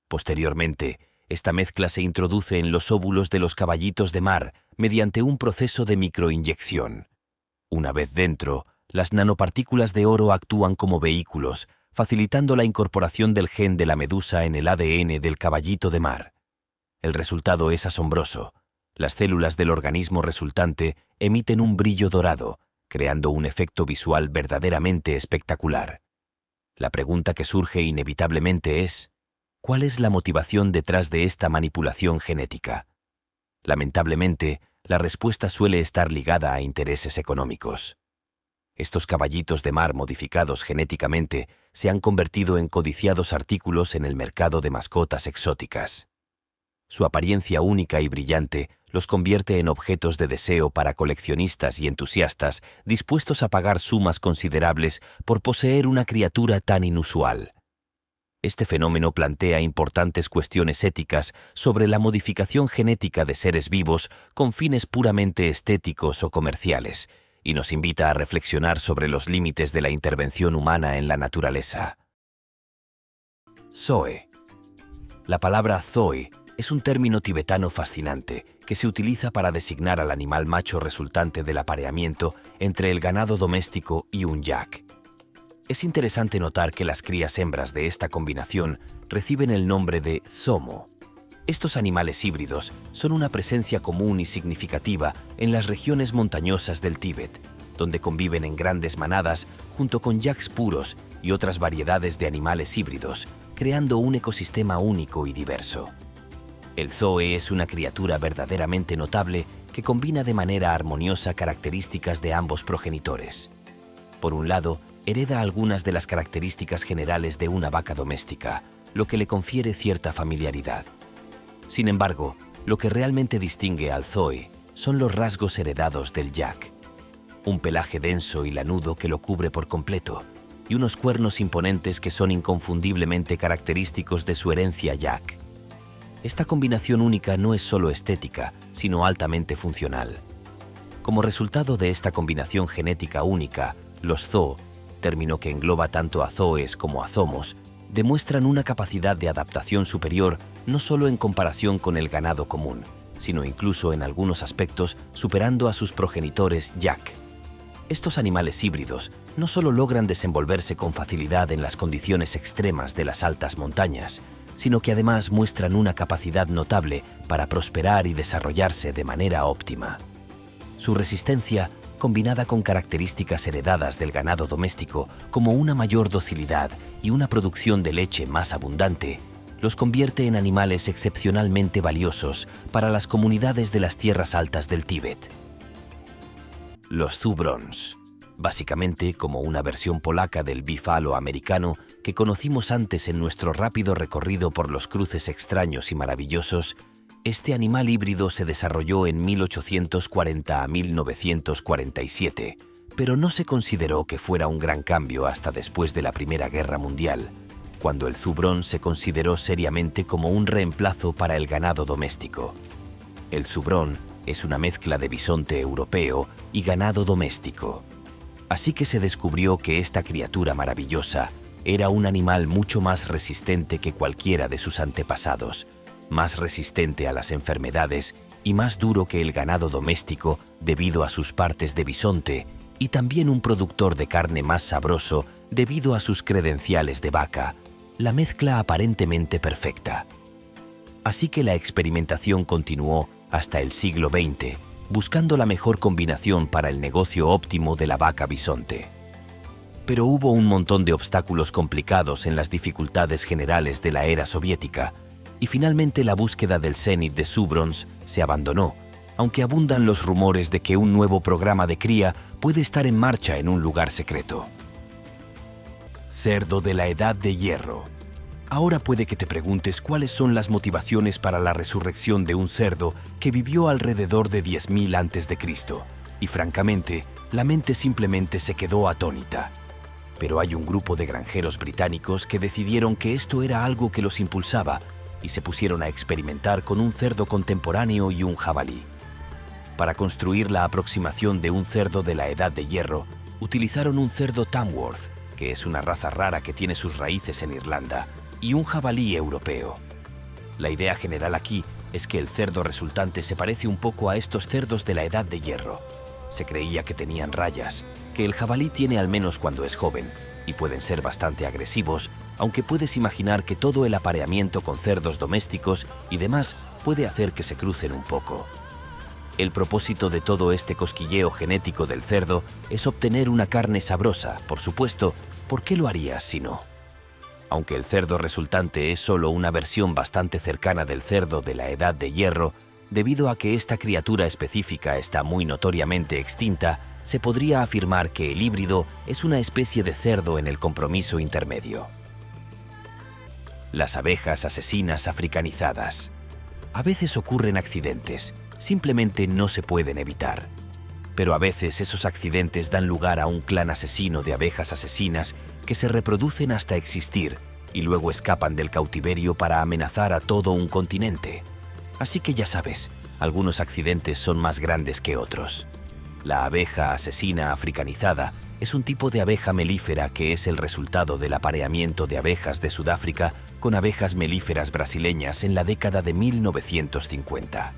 Posteriormente, esta mezcla se introduce en los óvulos de los caballitos de mar mediante un proceso de microinyección. Una vez dentro, las nanopartículas de oro actúan como vehículos, facilitando la incorporación del gen de la medusa en el ADN del caballito de mar. El resultado es asombroso. Las células del organismo resultante emiten un brillo dorado, creando un efecto visual verdaderamente espectacular. La pregunta que surge inevitablemente es: ¿cuál es la motivación detrás de esta manipulación genética? Lamentablemente, la respuesta suele estar ligada a intereses económicos. Estos caballitos de mar modificados genéticamente se han convertido en codiciados artículos en el mercado de mascotas exóticas. Su apariencia única y brillante los convierte en objetos de deseo para coleccionistas y entusiastas dispuestos a pagar sumas considerables por poseer una criatura tan inusual. Este fenómeno plantea importantes cuestiones éticas sobre la modificación genética de seres vivos con fines puramente estéticos o comerciales, y nos invita a reflexionar sobre los límites de la intervención humana en la naturaleza. Zoe. La palabra zoe es un término tibetano fascinante que se utiliza para designar al animal macho resultante del apareamiento entre el ganado doméstico y un yak. Es interesante notar que las crías hembras de esta combinación reciben el nombre de zomo. Estos animales híbridos son una presencia común y significativa en las regiones montañosas del Tíbet, donde conviven en grandes manadas junto con yaks puros y otras variedades de animales híbridos, creando un ecosistema único y diverso. El zoe es una criatura verdaderamente notable que combina de manera armoniosa características de ambos progenitores. Por un lado, hereda algunas de las características generales de una vaca doméstica, lo que le confiere cierta familiaridad. Sin embargo, lo que realmente distingue al zoe son los rasgos heredados del yak: un pelaje denso y lanudo que lo cubre por completo, y unos cuernos imponentes que son inconfundiblemente característicos de su herencia yak. Esta combinación única no es solo estética, sino altamente funcional. Como resultado de esta combinación genética única, los zoo, término que engloba tanto a zoes como a zomos, demuestran una capacidad de adaptación superior no solo en comparación con el ganado común, sino incluso en algunos aspectos superando a sus progenitores yak. Estos animales híbridos no solo logran desenvolverse con facilidad en las condiciones extremas de las altas montañas, sino que además muestran una capacidad notable para prosperar y desarrollarse de manera óptima. Su resistencia, combinada con características heredadas del ganado doméstico como una mayor docilidad y una producción de leche más abundante, los convierte en animales excepcionalmente valiosos para las comunidades de las tierras altas del Tíbet. Los zubrons, básicamente como una versión polaca del bífalo americano que conocimos antes en nuestro rápido recorrido por los cruces extraños y maravillosos, este animal híbrido se desarrolló en 1840 a 1947, pero no se consideró que fuera un gran cambio hasta después de la Primera Guerra Mundial, cuando el zubrón se consideró seriamente como un reemplazo para el ganado doméstico. El zubrón es una mezcla de bisonte europeo y ganado doméstico. Así que se descubrió que esta criatura maravillosa era un animal mucho más resistente que cualquiera de sus antepasados, más resistente a las enfermedades y más duro que el ganado doméstico debido a sus partes de bisonte, y también un productor de carne más sabroso debido a sus credenciales de vaca, la mezcla aparentemente perfecta. Así que la experimentación continuó hasta el siglo XX, buscando la mejor combinación para el negocio óptimo de la vaca bisonte. Pero hubo un montón de obstáculos complicados en las dificultades generales de la era soviética, y finalmente la búsqueda del cenit de Subrons se abandonó, aunque abundan los rumores de que un nuevo programa de cría puede estar en marcha en un lugar secreto. Cerdo de la Edad de Hierro. Ahora puede que te preguntes cuáles son las motivaciones para la resurrección de un cerdo que vivió alrededor de 10.000 a.C., y francamente, la mente simplemente se quedó atónita. Pero hay un grupo de granjeros británicos que decidieron que esto era algo que los impulsaba y se pusieron a experimentar con un cerdo contemporáneo y un jabalí. Para construir la aproximación de un cerdo de la Edad de Hierro, utilizaron un cerdo Tamworth, que es una raza rara que tiene sus raíces en Irlanda, y un jabalí europeo. La idea general aquí es que el cerdo resultante se parece un poco a estos cerdos de la Edad de Hierro. Se creía que tenían rayas, que el jabalí tiene al menos cuando es joven, y pueden ser bastante agresivos, aunque puedes imaginar que todo el apareamiento con cerdos domésticos y demás puede hacer que se crucen un poco. El propósito de todo este cosquilleo genético del cerdo es obtener una carne sabrosa, por supuesto. ¿Por qué lo harías si no? Aunque el cerdo resultante es solo una versión bastante cercana del cerdo de la Edad de Hierro, debido a que esta criatura específica está muy notoriamente extinta, se podría afirmar que el híbrido es una especie de cerdo en el compromiso intermedio. Las abejas asesinas africanizadas. A veces ocurren accidentes, simplemente no se pueden evitar. Pero a veces esos accidentes dan lugar a un clan asesino de abejas asesinas que se reproducen hasta existir y luego escapan del cautiverio para amenazar a todo un continente. Así que ya sabes, algunos accidentes son más grandes que otros. La abeja asesina africanizada es un tipo de abeja melífera que es el resultado del apareamiento de abejas de Sudáfrica con abejas melíferas brasileñas en la década de 1950.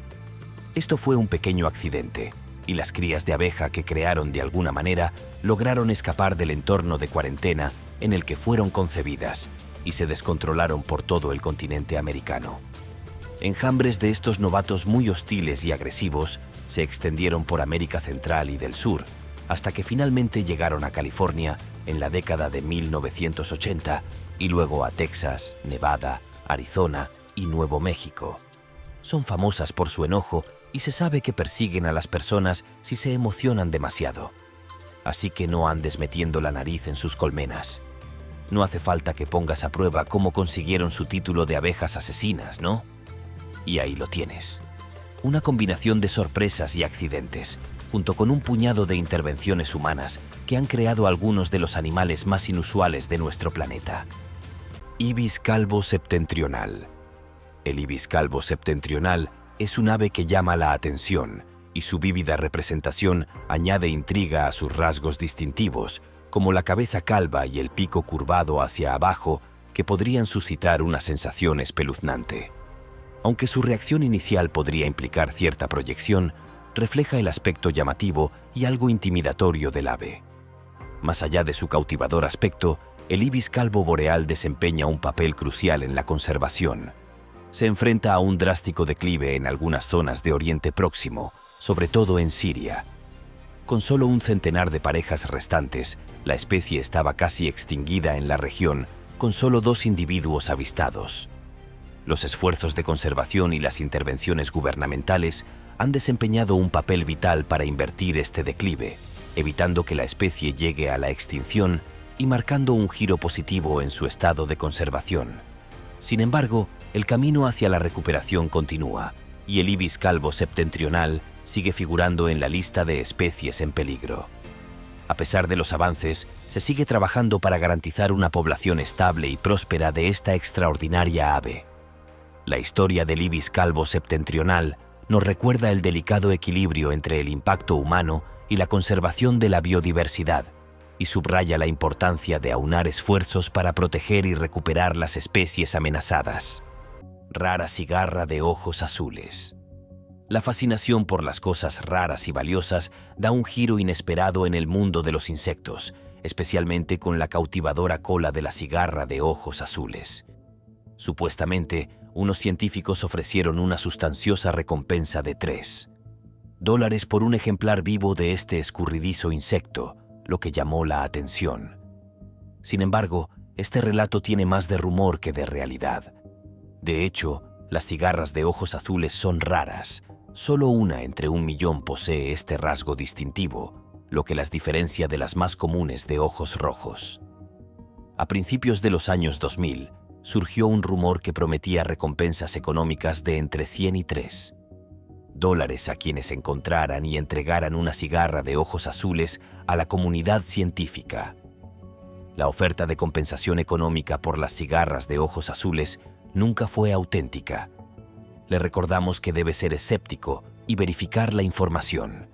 Esto fue un pequeño accidente, y las crías de abeja que crearon de alguna manera lograron escapar del entorno de cuarentena en el que fueron concebidas y se descontrolaron por todo el continente americano. Enjambres de estos novatos muy hostiles y agresivos se extendieron por América Central y del Sur, hasta que finalmente llegaron a California en la década de 1980 y luego a Texas, Nevada, Arizona y Nuevo México. Son famosas por su enojo y se sabe que persiguen a las personas si se emocionan demasiado. Así que no andes metiendo la nariz en sus colmenas. No hace falta que pongas a prueba cómo consiguieron su título de abejas asesinas, ¿no? Y ahí lo tienes. Una combinación de sorpresas y accidentes, junto con un puñado de intervenciones humanas que han creado algunos de los animales más inusuales de nuestro planeta. Ibis calvo septentrional. El ibis calvo septentrional es un ave que llama la atención y su vívida representación añade intriga a sus rasgos distintivos, como la cabeza calva y el pico curvado hacia abajo, que podrían suscitar una sensación espeluznante. Aunque su reacción inicial podría implicar cierta proyección, refleja el aspecto llamativo y algo intimidatorio del ave. Más allá de su cautivador aspecto, el ibis calvo boreal desempeña un papel crucial en la conservación. Se enfrenta a un drástico declive en algunas zonas de Oriente Próximo, sobre todo en Siria. Con solo un centenar de parejas restantes, la especie estaba casi extinguida en la región, con solo 2 individuos avistados. Los esfuerzos de conservación y las intervenciones gubernamentales han desempeñado un papel vital para invertir este declive, evitando que la especie llegue a la extinción y marcando un giro positivo en su estado de conservación. Sin embargo, el camino hacia la recuperación continúa, y el ibis calvo septentrional sigue figurando en la lista de especies en peligro. A pesar de los avances, se sigue trabajando para garantizar una población estable y próspera de esta extraordinaria ave. La historia del ibis calvo septentrional nos recuerda el delicado equilibrio entre el impacto humano y la conservación de la biodiversidad, y subraya la importancia de aunar esfuerzos para proteger y recuperar las especies amenazadas. Rara cigarra de ojos azules. La fascinación por las cosas raras y valiosas da un giro inesperado en el mundo de los insectos, especialmente con la cautivadora cola de la cigarra de ojos azules. Supuestamente, unos científicos ofrecieron una sustanciosa recompensa de $3 por un ejemplar vivo de este escurridizo insecto, lo que llamó la atención. Sin embargo, este relato tiene más de rumor que de realidad. De hecho, las cigarras de ojos azules son raras. Solo una entre 1.000.000 posee este rasgo distintivo, lo que las diferencia de las más comunes de ojos rojos. A principios de los años 2000, surgió un rumor que prometía recompensas económicas de entre $100 y $3 a quienes encontraran y entregaran una cigarra de ojos azules a la comunidad científica. La oferta de compensación económica por las cigarras de ojos azules nunca fue auténtica. Le recordamos que debe ser escéptico y verificar la información.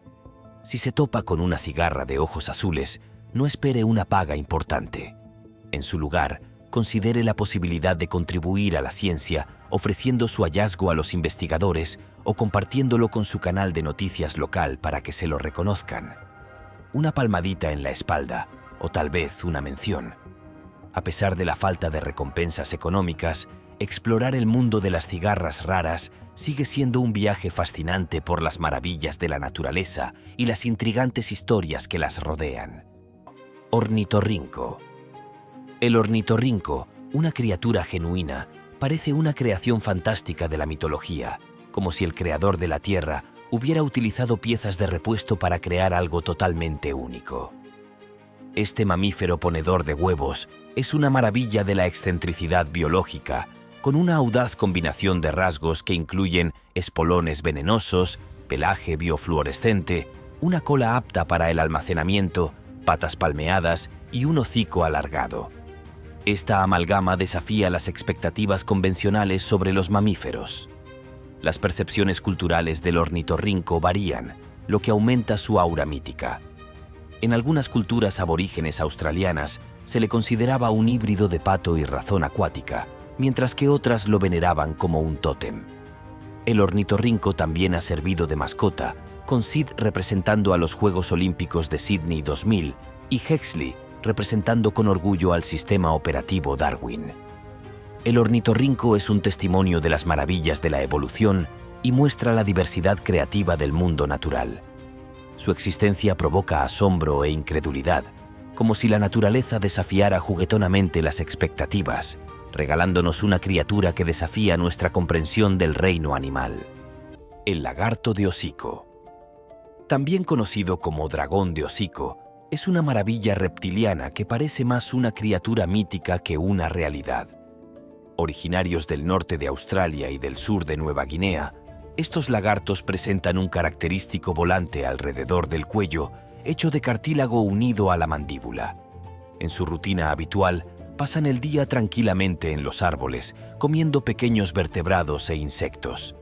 Si se topa con una cigarra de ojos azules, no espere una paga importante. En su lugar, considere la posibilidad de contribuir a la ciencia ofreciendo su hallazgo a los investigadores o compartiéndolo con su canal de noticias local para que se lo reconozcan. Una palmadita en la espalda o tal vez una mención. A pesar de la falta de recompensas económicas, explorar el mundo de las cigarras raras sigue siendo un viaje fascinante por las maravillas de la naturaleza y las intrigantes historias que las rodean. Ornitorrinco. El ornitorrinco, una criatura genuina, parece una creación fantástica de la mitología, como si el creador de la Tierra hubiera utilizado piezas de repuesto para crear algo totalmente único. Este mamífero ponedor de huevos es una maravilla de la excentricidad biológica, con una audaz combinación de rasgos que incluyen espolones venenosos, pelaje biofluorescente, una cola apta para el almacenamiento, patas palmeadas y un hocico alargado. Esta amalgama desafía las expectativas convencionales sobre los mamíferos. Las percepciones culturales del ornitorrinco varían, lo que aumenta su aura mítica. En algunas culturas aborígenes australianas se le consideraba un híbrido de pato y razón acuática, mientras que otras lo veneraban como un tótem. El ornitorrinco también ha servido de mascota, con Sid representando a los Juegos Olímpicos de Sydney 2000 y Hexley representando con orgullo al sistema operativo Darwin. El ornitorrinco es un testimonio de las maravillas de la evolución y muestra la diversidad creativa del mundo natural. Su existencia provoca asombro e incredulidad, como si la naturaleza desafiara juguetonamente las expectativas, regalándonos una criatura que desafía nuestra comprensión del reino animal. El lagarto de hocico. También conocido como dragón de hocico, es una maravilla reptiliana que parece más una criatura mítica que una realidad. Originarios del norte de Australia y del sur de Nueva Guinea, estos lagartos presentan un característico volante alrededor del cuello, hecho de cartílago unido a la mandíbula. En su rutina habitual, pasan el día tranquilamente en los árboles, comiendo pequeños vertebrados e insectos.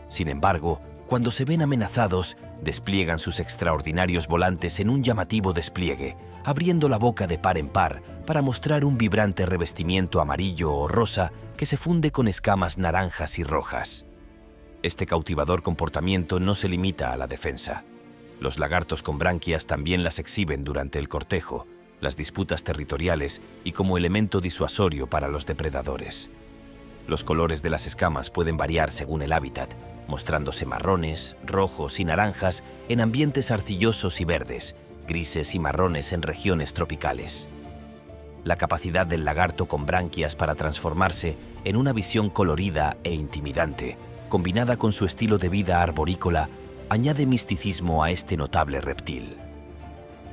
Sin embargo, cuando se ven amenazados, despliegan sus extraordinarios volantes en un llamativo despliegue, abriendo la boca de par en par para mostrar un vibrante revestimiento amarillo o rosa que se funde con escamas naranjas y rojas. Este cautivador comportamiento no se limita a la defensa. Los lagartos con branquias también las exhiben durante el cortejo, las disputas territoriales y como elemento disuasorio para los depredadores. Los colores de las escamas pueden variar según el hábitat, mostrándose marrones, rojos y naranjas en ambientes arcillosos y verdes, grises y marrones en regiones tropicales. La capacidad del lagarto con branquias para transformarse en una visión colorida e intimidante, combinada con su estilo de vida arborícola, añade misticismo a este notable reptil.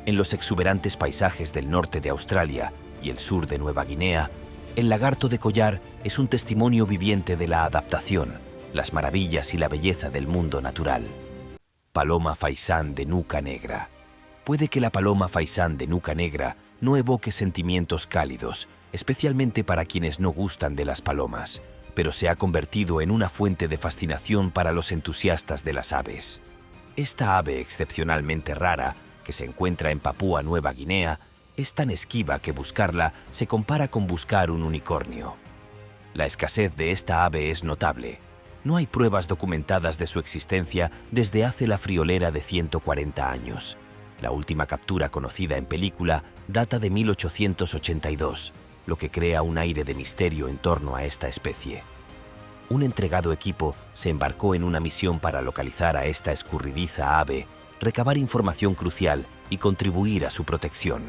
En los exuberantes paisajes del norte de Australia y el sur de Nueva Guinea, el lagarto de collar es un testimonio viviente de la adaptación, las maravillas y la belleza del mundo natural. Paloma faisán de nuca negra. Puede que la paloma faisán de nuca negra no evoque sentimientos cálidos, especialmente para quienes no gustan de las palomas, pero se ha convertido en una fuente de fascinación para los entusiastas de las aves. Esta ave excepcionalmente rara, que se encuentra en Papúa Nueva Guinea, Es tan esquiva que buscarla se compara con buscar un unicornio. La escasez de esta ave es notable. No hay pruebas documentadas de su existencia desde hace la friolera de 140 años. La última captura conocida en película data de 1882, lo que crea un aire de misterio en torno a esta especie. Un entregado equipo se embarcó en una misión para localizar a esta escurridiza ave, recabar información crucial y contribuir a su protección.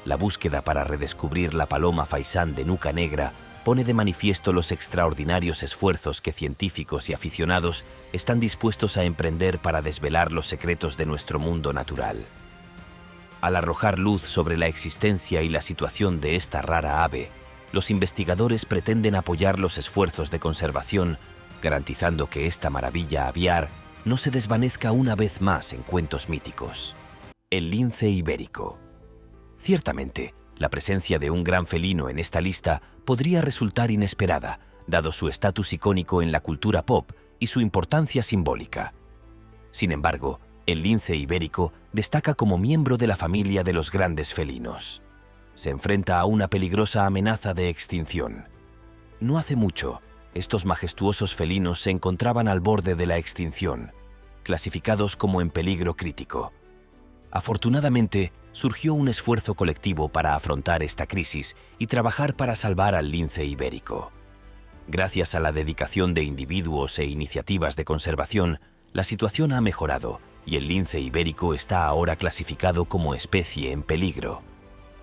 La búsqueda para redescubrir la paloma faisán de nuca negra pone de manifiesto los extraordinarios esfuerzos que científicos y aficionados están dispuestos a emprender para desvelar los secretos de nuestro mundo natural. Al arrojar luz sobre la existencia y la situación de esta rara ave, los investigadores pretenden apoyar los esfuerzos de conservación, garantizando que esta maravilla aviar no se desvanezca una vez más en cuentos míticos. El lince ibérico. Ciertamente, la presencia de un gran felino en esta lista podría resultar inesperada, dado su estatus icónico en la cultura pop y su importancia simbólica. Sin embargo, el lince ibérico destaca como miembro de la familia de los grandes felinos. Se enfrenta a una peligrosa amenaza de extinción. No hace mucho, estos majestuosos felinos se encontraban al borde de la extinción, clasificados como en peligro crítico. Afortunadamente, surgió un esfuerzo colectivo para afrontar esta crisis y trabajar para salvar al lince ibérico. Gracias a la dedicación de individuos e iniciativas de conservación, la situación ha mejorado y el lince ibérico está ahora clasificado como especie en peligro.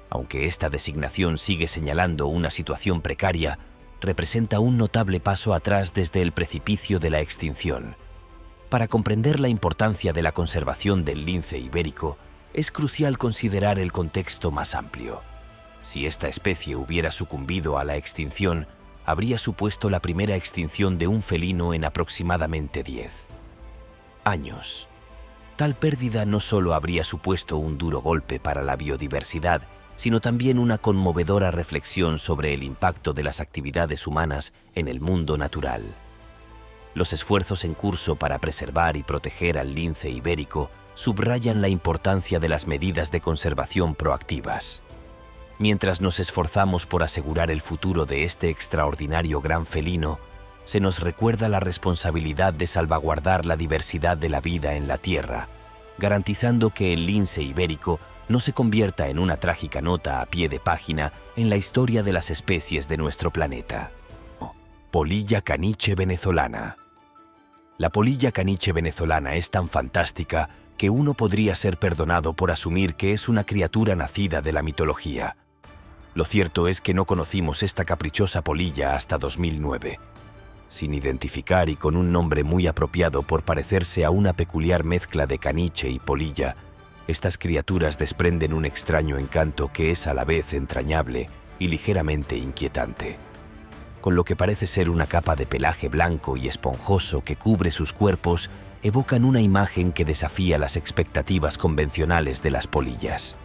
Aunque esta designación sigue señalando una situación precaria, representa un notable paso atrás desde el precipicio de la extinción. Para comprender la importancia de la conservación del lince ibérico, es crucial considerar el contexto más amplio. Si esta especie hubiera sucumbido a la extinción, habría supuesto la primera extinción de un felino en aproximadamente 10 años. Tal pérdida no solo habría supuesto un duro golpe para la biodiversidad, sino también una conmovedora reflexión sobre el impacto de las actividades humanas en el mundo natural. Los esfuerzos en curso para preservar y proteger al lince ibérico subrayan la importancia de las medidas de conservación proactivas. Mientras nos esforzamos por asegurar el futuro de este extraordinario gran felino, se nos recuerda la responsabilidad de salvaguardar la diversidad de la vida en la Tierra, garantizando que el lince ibérico no se convierta en una trágica nota a pie de página en la historia de las especies de nuestro planeta. Polilla caniche venezolana. La polilla caniche venezolana es tan fantástica que uno podría ser perdonado por asumir que es una criatura nacida de la mitología. Lo cierto es que no conocimos esta caprichosa polilla hasta 2009. Sin identificar y con un nombre muy apropiado por parecerse a una peculiar mezcla de caniche y polilla, estas criaturas desprenden un extraño encanto que es a la vez entrañable y ligeramente inquietante. Con lo que parece ser una capa de pelaje blanco y esponjoso que cubre sus cuerpos, evocan una imagen que desafía las expectativas convencionales de las polillas.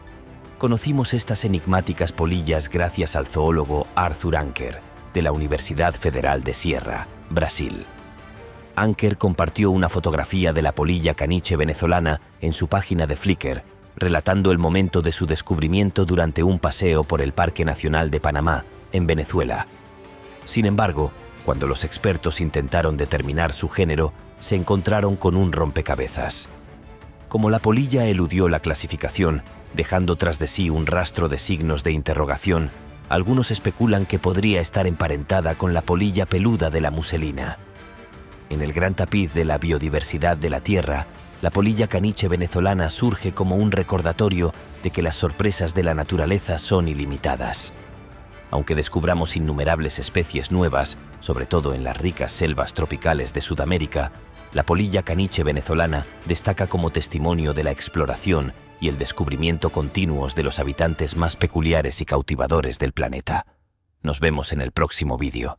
Conocimos estas enigmáticas polillas gracias al zoólogo Arthur Anker, de la Universidad Federal de Sierra, Brasil. Anker compartió una fotografía de la polilla caniche venezolana en su página de Flickr, relatando el momento de su descubrimiento durante un paseo por el Parque Nacional de Panamá, en Venezuela. Sin embargo, cuando los expertos intentaron determinar su género, se encontraron con un rompecabezas. Como la polilla eludió la clasificación, dejando tras de sí un rastro de signos de interrogación, algunos especulan que podría estar emparentada con la polilla peluda de la muselina. En el gran tapiz de la biodiversidad de la Tierra, la polilla caniche venezolana surge como un recordatorio de que las sorpresas de la naturaleza son ilimitadas. Aunque descubramos innumerables especies nuevas, sobre todo en las ricas selvas tropicales de Sudamérica, la polilla caniche venezolana destaca como testimonio de la exploración y el descubrimiento continuos de los habitantes más peculiares y cautivadores del planeta. Nos vemos en el próximo vídeo.